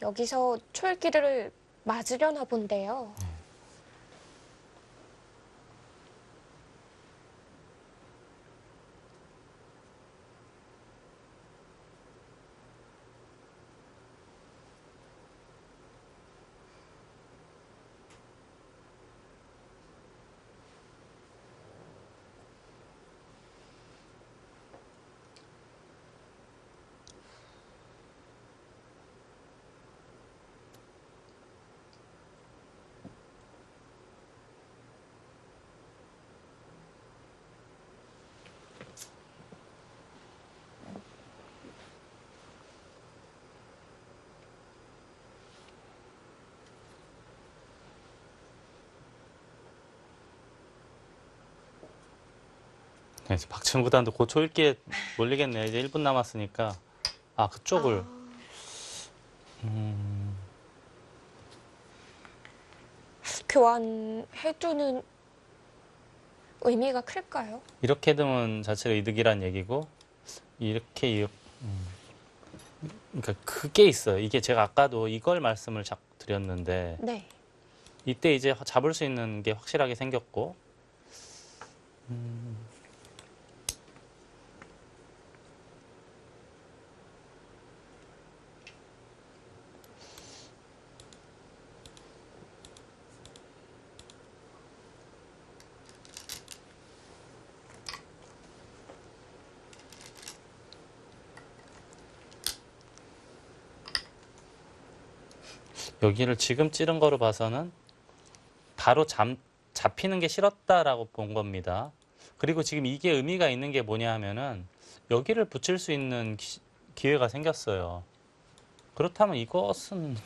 여기서 초읽기를 맞으려나 본데요. 이제 박지훈 구단도 곧 초읽기에 몰리겠네요. 이제 1분 남았으니까. 아, 그쪽을. 교환해주는 의미가 클까요? 이렇게 두면 자체가 이득이란 얘기고, 이렇게, 그러니까 그게 있어요. 이게 제가 아까도 이걸 말씀을 드렸는데, 네. 이때 이제 잡을 수 있는 게 확실하게 생겼고, 여기를 지금 찌른 거로 봐서는 바로 잡히는 게 싫었다라고 본 겁니다. 그리고 지금 이게 의미가 있는 게 뭐냐 하면은 여기를 붙일 수 있는 기회가 생겼어요. 그렇다면 이것은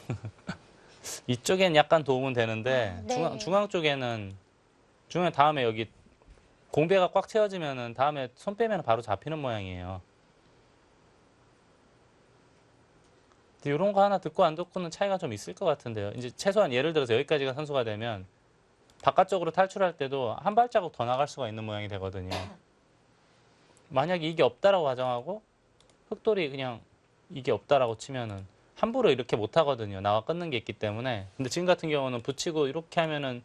이쪽엔 약간 도움은 되는데 네. 중앙 쪽에는 중앙 다음에 여기 공배가 꽉 채워지면은 다음에 손 빼면 바로 잡히는 모양이에요. 이런 거 하나 듣고 안 듣고는 차이가 좀 있을 것 같은데요. 이제 최소한 예를 들어서 여기까지가 선수가 되면 바깥쪽으로 탈출할 때도 한 발자국 더 나갈 수가 있는 모양이 되거든요. 만약에 이게 없다라고 가정하고 흑돌이 그냥 이게 없다라고 치면은 함부로 이렇게 못 하거든요. 나와 끊는 게 있기 때문에. 근데 지금 같은 경우는 붙이고 이렇게 하면은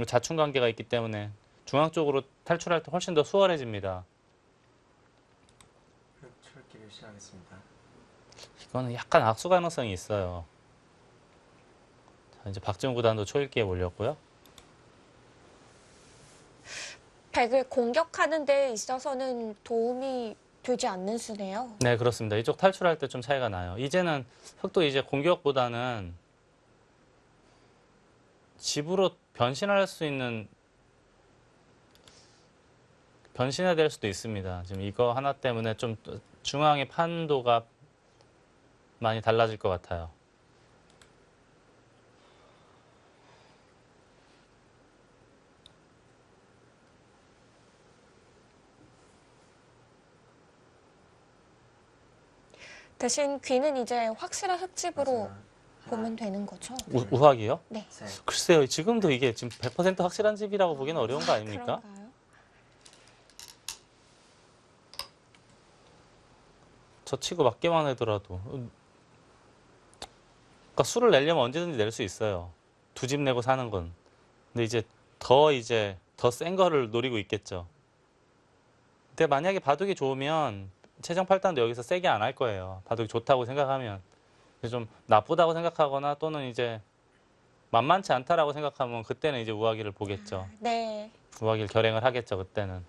자충 관계가 있기 때문에 중앙 쪽으로 탈출할 때 훨씬 더 수월해집니다. 출기를 시작하겠습니다. 이거는 약간 악수 가능성이 있어요. 자, 이제 박지훈 구단도 초읽기에 몰렸고요. 백을 공격하는 데 있어서는 도움이 되지 않는 수네요. 네, 그렇습니다. 이쪽 탈출할 때 좀 차이가 나요. 이제는 흑도 이제 공격보다는 집으로 변신할 수 있는 변신해야 될 수도 있습니다. 지금 이거 하나 때문에 좀 중앙의 판도가 많이 달라질 것 같아요. 대신 귀는 이제 확실한 흙집으로 마지막 보면 되는 거죠. 우학이요? 네. 셋. 글쎄요. 지금도 이게 지금 100% 확실한 집이라고 보기는 어려운 거 아닙니까? 그런가요? 저 치고 맞게만 하더라도. 그러니까 수를 내려면 언제든지 낼 수 있어요. 두 집 내고 사는 건. 근데 이제 더 센 거를 노리고 있겠죠. 근데 만약에 바둑이 좋으면 최정 팔단도 여기서 세게 안 할 거예요. 바둑이 좋다고 생각하면. 좀 나쁘다고 생각하거나 또는 이제 만만치 않다라고 생각하면 그때는 이제 우하기를 보겠죠. 네. 우하기를 결행을 하겠죠. 그때는.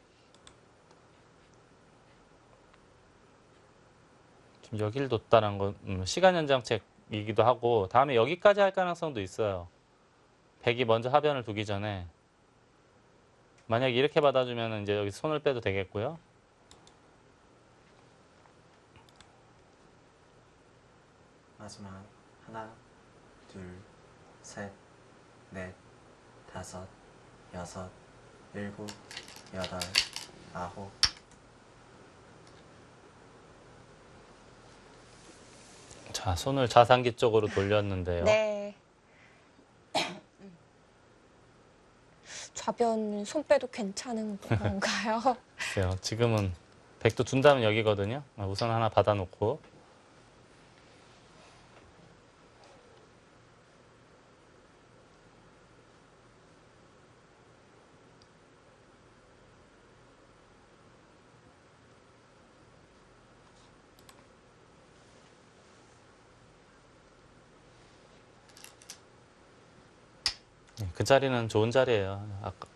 지금 여기를 뒀다는 건 시간 연장책이기도 하고 다음에 여기까지 할 가능성도 있어요. 백이 먼저 하변을 두기 전에 만약에 이렇게 받아주면 이제 여기 손을 빼도 되겠고요. 마지막 하나, 둘, 셋, 넷, 다섯, 여섯, 일곱, 여덟, 아홉. 자, 손을 자상기 쪽으로 돌렸는데요. 네. 좌변 손 빼도 괜찮은 건가요? 글쎄요. 지금은 백도 둔다면 여기거든요. 우선 하나 받아놓고 그 자리는 좋은 자리예요. 아까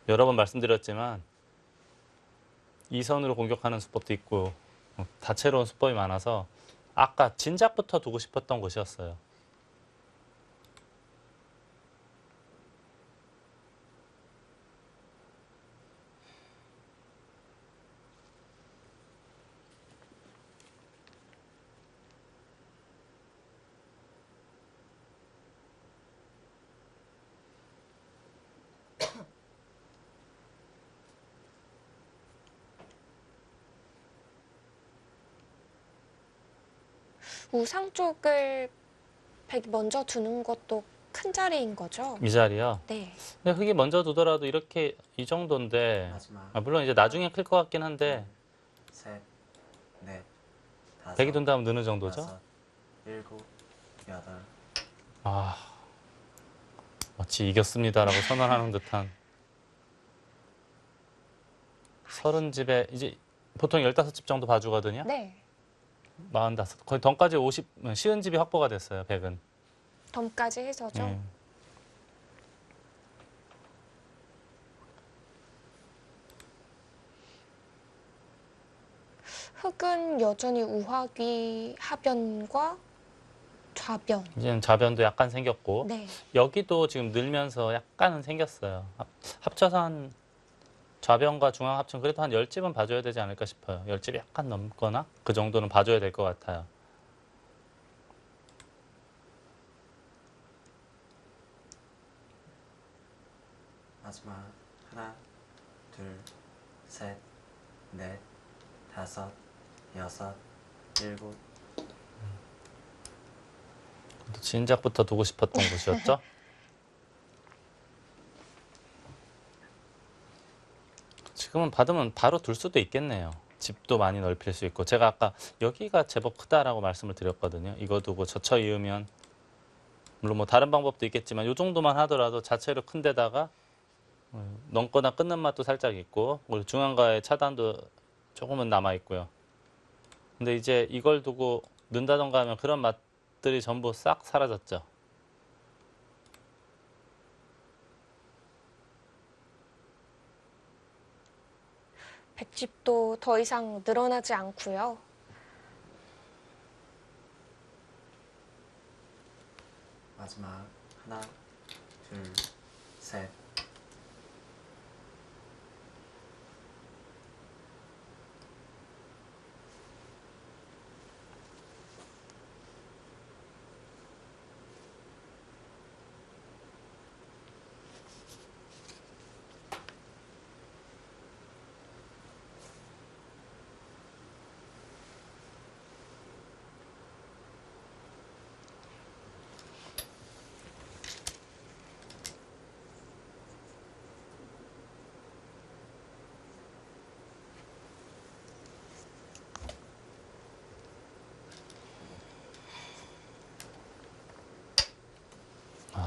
여러 번 말씀드렸지만 이선으로 공격하는 수법도 있고 다채로운 수법이 많아서 아까 진작부터 두고 싶었던 곳이었어요. 우상 쪽을 백이 먼저 두는 것도 큰 자리인 거죠? 이 자리요. 네. 근데 흙이 먼저 두더라도 이렇게 이 정도인데, 마지막 물론 이제 나중에 클 것 같긴 한데, 셋, 넷, 다섯, 백이 둔다면 느는 정도죠? 여섯, 일곱, 여덟. 아, 마치 이겼습니다라고 선언하는 듯한 30집에 이제 보통 15집 정도 봐주거든요. 네. 45, 거의 덤까지 50, 쉬운 집이 확보가 됐어요, 100은. 덤까지 해서죠. 흙은 여전히 우하귀 하변과 좌변. 이제는 좌변도 약간 생겼고, 네. 여기도 지금 늘면서 약간은 생겼어요. 합쳐서 한 좌변과 중앙 합치면 그래도 한 10집은 봐줘야 되지 않을까 싶어요. 10집이 약간 넘거나 그 정도는 봐줘야 될 것 같아요. 마지막 하나, 둘, 셋, 넷, 다섯, 여섯, 일곱. 진작부터 두고 싶었던 곳이었죠. 지금은 받으면 바로 둘 수도 있겠네요. 집도 많이 넓힐 수 있고 제가 아까 여기가 제법 크다라고 말씀을 드렸거든요. 이거 두고 젖혀 이으면 물론 뭐 다른 방법도 있겠지만 이 정도만 하더라도 자체로 큰 데다가 넘거나 끊는 맛도 살짝 있고 그리고 중앙가에 차단도 조금은 남아 있고요. 근데 이제 이걸 두고 넣는다던가 하면 그런 맛들이 전부 싹 사라졌죠. 백집도 더 이상 늘어나지 않고요. 마지막 하나, 둘, 셋.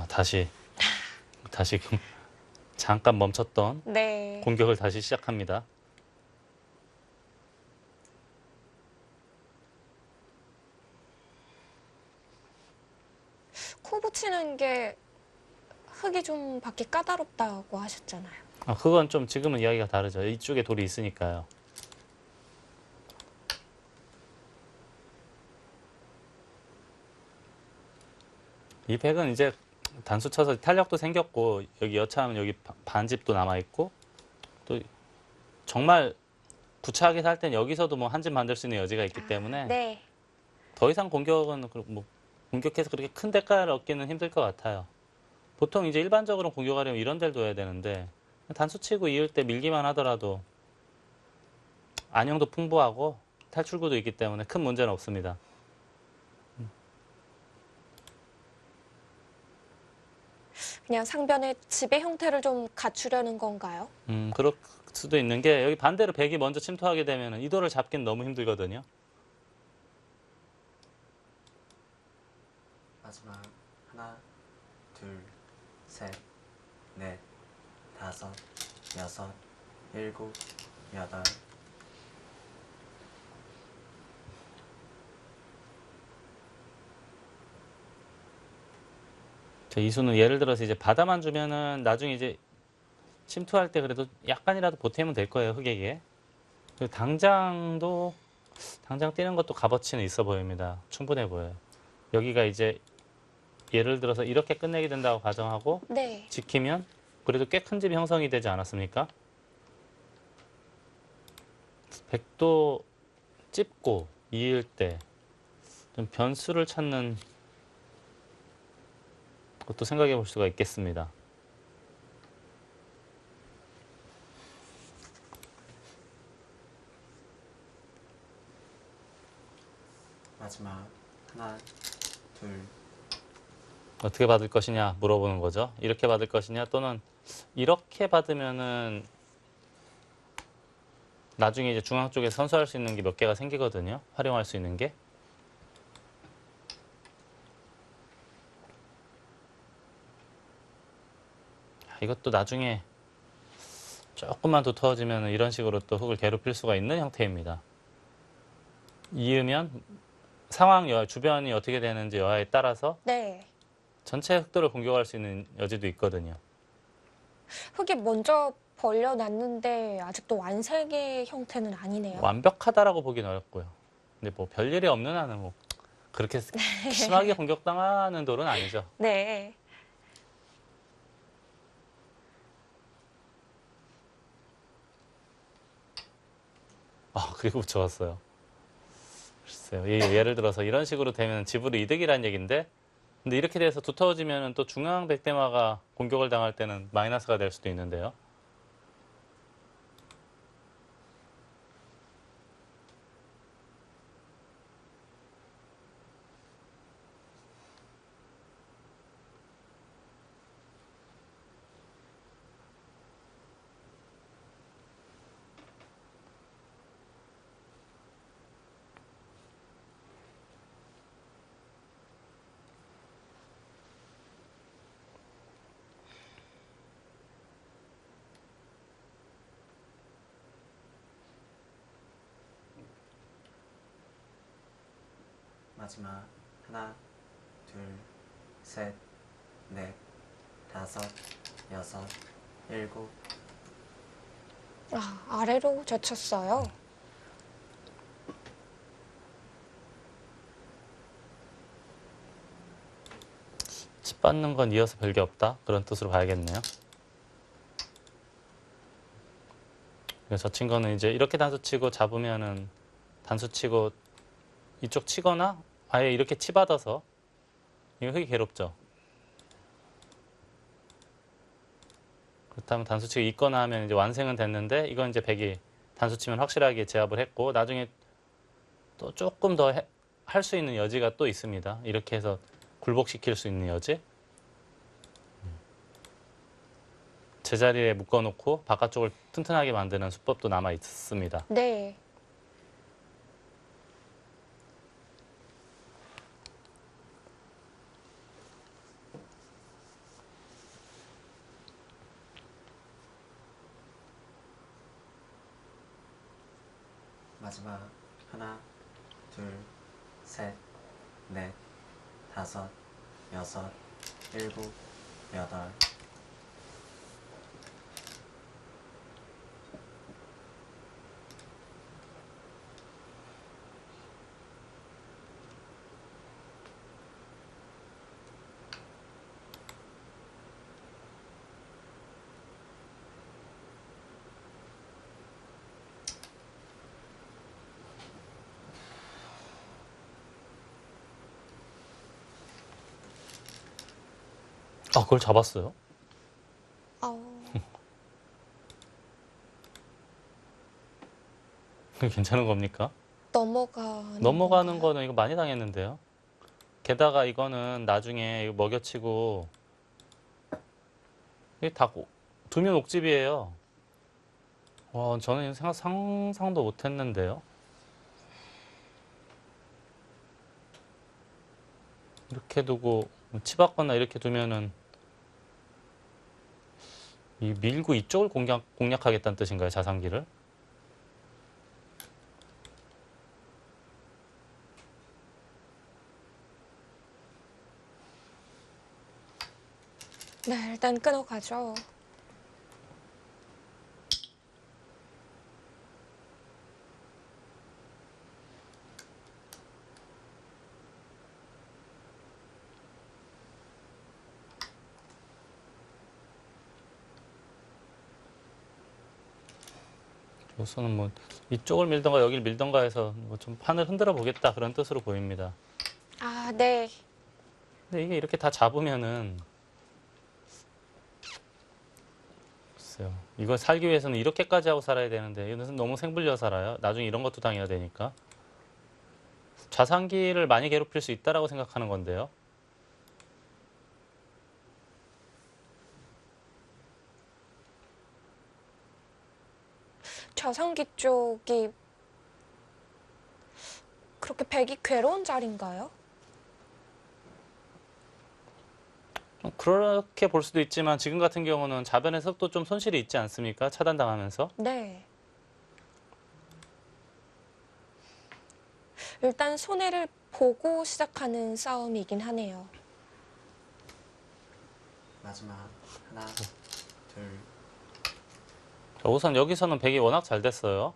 다시 잠깐 멈췄던 네. 공격을 다시 시작합니다. 코 붙이는 게 흙이 좀 받기 까다롭다고 하셨잖아요. 그건 좀 지금은 이야기가 다르죠. 이쪽에 돌이 있으니까요. 이 팩은 이제 단수 쳐서 탄력도 생겼고 여기 여차하면 여기 반집도 남아 있고 또 정말 구차하게 살 땐 여기서도 뭐 한 집 만들 수 있는 여지가 있기 때문에 네. 더 이상 공격은 뭐 공격해서 그렇게 큰 대가를 얻기는 힘들 것 같아요. 보통 이제 일반적으로 공격하려면 이런 데를 둬야 되는데 단수 치고 이을 때 밀기만 하더라도 안형도 풍부하고 탈출구도 있기 때문에 큰 문제는 없습니다. 그냥 상변의 집의 형태를 좀 갖추려는 건가요? 그럴 수도 있는 게 여기 반대로 백이 먼저 침투하게 되면 이 돌을 잡기는 너무 힘들거든요. 마지막 하나, 둘, 셋, 넷, 다섯, 여섯, 일곱, 여덟. 이 수는 예를 들어서 이제 바다만 주면은 나중에 이제 침투할 때 그래도 약간이라도 보태면 될 거예요, 흑에게. 그리고 당장 뛰는 것도 값어치는 있어 보입니다. 충분해 보여요. 여기가 이제 예를 들어서 이렇게 끝내게 된다고 가정하고 네. 지키면 그래도 꽤 큰 집이 형성이 되지 않았습니까? 백도 찝고 이을 때 좀 변수를 찾는 것도 생각해 볼 수가 있겠습니다. 마지막 하나, 둘, 어떻게 받을 것이냐 물어보는 거죠. 이렇게 받을 것이냐 또는 이렇게 받으면은 나중에 이제 중앙 쪽에 선수할 수 있는 게 몇 개가 생기거든요. 활용할 수 있는 게. 이것도 나중에 조금만 두터워지면 이런 식으로 또 흙을 괴롭힐 수가 있는 형태입니다. 이으면 상황 주변이 어떻게 되는지 여하에 따라서 네. 전체 흑도를 공격할 수 있는 여지도 있거든요. 흙이 먼저 벌려놨는데 아직도 완성의 형태는 아니네요. 완벽하다라고 보긴 어렵고요. 근데 뭐 별일이 없는 한은 뭐 그렇게 심하게 공격당하는 돌은 아니죠. 네. 그리고 붙여왔어요. 글쎄요. 예를 들어서 이런 식으로 되면 집으로 이득이란 얘기인데, 근데 이렇게 돼서 두터워지면 또 중앙 백대마가 공격을 당할 때는 마이너스가 될 수도 있는데요. 마지막 하나, 둘, 셋, 넷, 다섯, 여섯, 일곱, 아래로 젖혔어요. 칩 받는 건 이어서 별게 없다. 그런 뜻으로 봐야겠네요. 그래서 젖힌 거는 이제 이렇게 단수 치고 잡으면은 단수 치고 이쪽 치거나 아예 이렇게 치받아서 이거 흙이 괴롭죠. 그렇다면 단수 치고 있거나 하면 이제 완성은 됐는데 이건 이제 백이 단수 치면 확실하게 제압을 했고 나중에 또 조금 더 할 수 있는 여지가 또 있습니다. 이렇게 해서 굴복시킬 수 있는 여지. 제자리에 묶어놓고 바깥쪽을 튼튼하게 만드는 수법도 남아 있습니다. 네. 마지막 하나, 둘, 셋, 넷, 다섯, 여섯, 일곱, 여덟, 그걸 잡았어요? 어, 괜찮은 겁니까? 넘어가는 건가요? 거는 이거 많이 당했는데요. 게다가 이거는 나중에 이거 먹여치고 이게 다 두면 옥집이에요. 와, 저는 상상도 못했는데요. 이렇게 두고 치받거나 이렇게 두면은 이 밀고 이쪽을 공략하겠다는 뜻인가요, 자산기를? 네, 일단 끊어가죠. 우선은 뭐 이쪽을 밀던가 여기를 밀던가 해서 뭐 좀 판을 흔들어 보겠다 그런 뜻으로 보입니다. 네. 근데 이게 이렇게 다 잡으면은 글쎄요. 이걸 살기 위해서는 이렇게까지 하고 살아야 되는데 이것은 너무 생불려 살아요. 나중에 이런 것도 당해야 되니까. 좌상기를 많이 괴롭힐 수 있다라고 생각하는 건데요. 좌상기 쪽이 그렇게 백이 괴로운 자리인가요? 좀 그렇게 볼 수도 있지만 지금 같은 경우는 자변의 속도 좀 손실이 있지 않습니까? 차단당하면서. 네. 일단 손해를 보고 시작하는 싸움이긴 하네요. 마지막 하나, 둘, 자, 우선 여기서는 백이 워낙 잘 됐어요.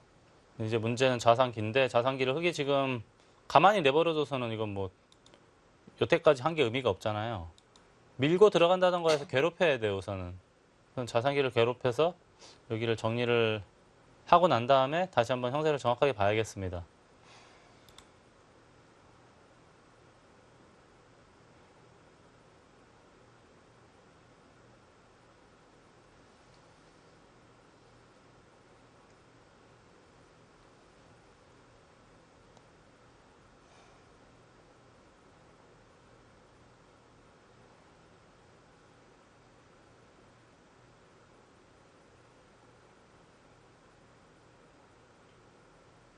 이제 문제는 좌상기인데 좌상기를 흙이 지금 가만히 내버려둬서는 이건 뭐 여태까지 한 게 의미가 없잖아요. 밀고 들어간다던가 해서 괴롭혀야 돼요. 우선은 좌상기를 괴롭혀서 여기를 정리를 하고 난 다음에 다시 한번 형세를 정확하게 봐야겠습니다.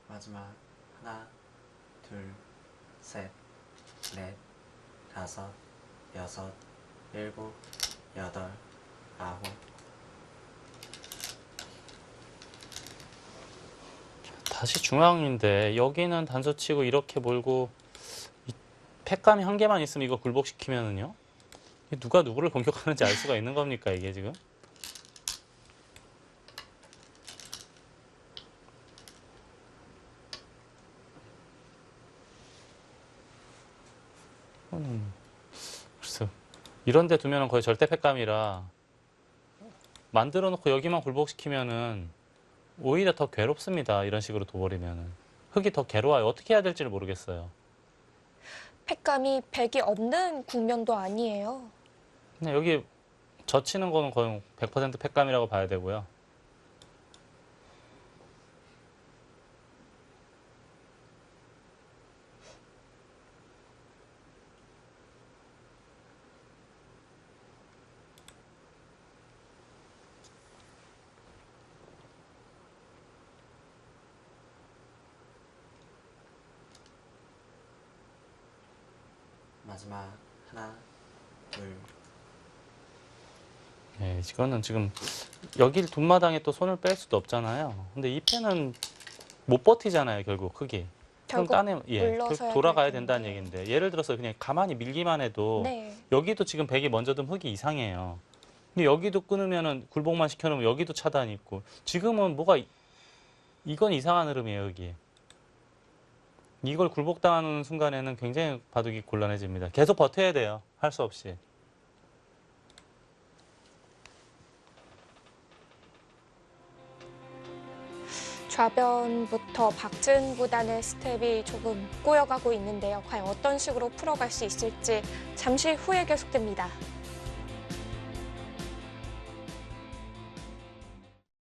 마지막 하나, 둘, 셋, 넷, 다섯, 여섯, 일곱, 여덟, 아홉. 다시 중앙인데 여기는 단서치고 이렇게 몰고 팩감이 한 개만 있으면 이거 굴복시키면은요. 누가 누구를 공격하는지 알 수가 있는 겁니까 이게 지금? 글쎄 이런 데 두면은 거의 절대 팩감이라 만들어 놓고 여기만 굴복시키면은 오히려 더 괴롭습니다. 이런 식으로 둬버리면은 흙이 더 괴로워요. 어떻게 해야 될지를 모르겠어요. 팩감이 백이 없는 국면도 아니에요. 근데 여기 젖히는 거는 거의 100% 팩감이라고 봐야 되고요. 마지막 하나, 둘, 네, 이거는 지금 여길 둔마당에 또 손을 뺄 수도 없잖아요. 근데 이 패는 못 버티잖아요, 결국 흙이. 그럼 결국 딴에 물러서야 돌아가야 될 된다는 텐데. 얘기인데 예를 들어서 그냥 가만히 밀기만 해도 네. 여기도 지금 백이 먼저 든 흙이 이상해요. 근데 여기도 끊으면은 굴복만 시켜놓으면 여기도 차단이 있고 지금은 뭐가 이건 이상한 흐름이에요, 여기. 이걸 굴복당하는 순간에는 굉장히 바둑이 곤란해집니다. 계속 버텨야 돼요. 할 수 없이. 좌변부터 박진 구단의 스텝이 조금 꼬여가고 있는데요. 과연 어떤 식으로 풀어갈 수 있을지 잠시 후에 계속됩니다.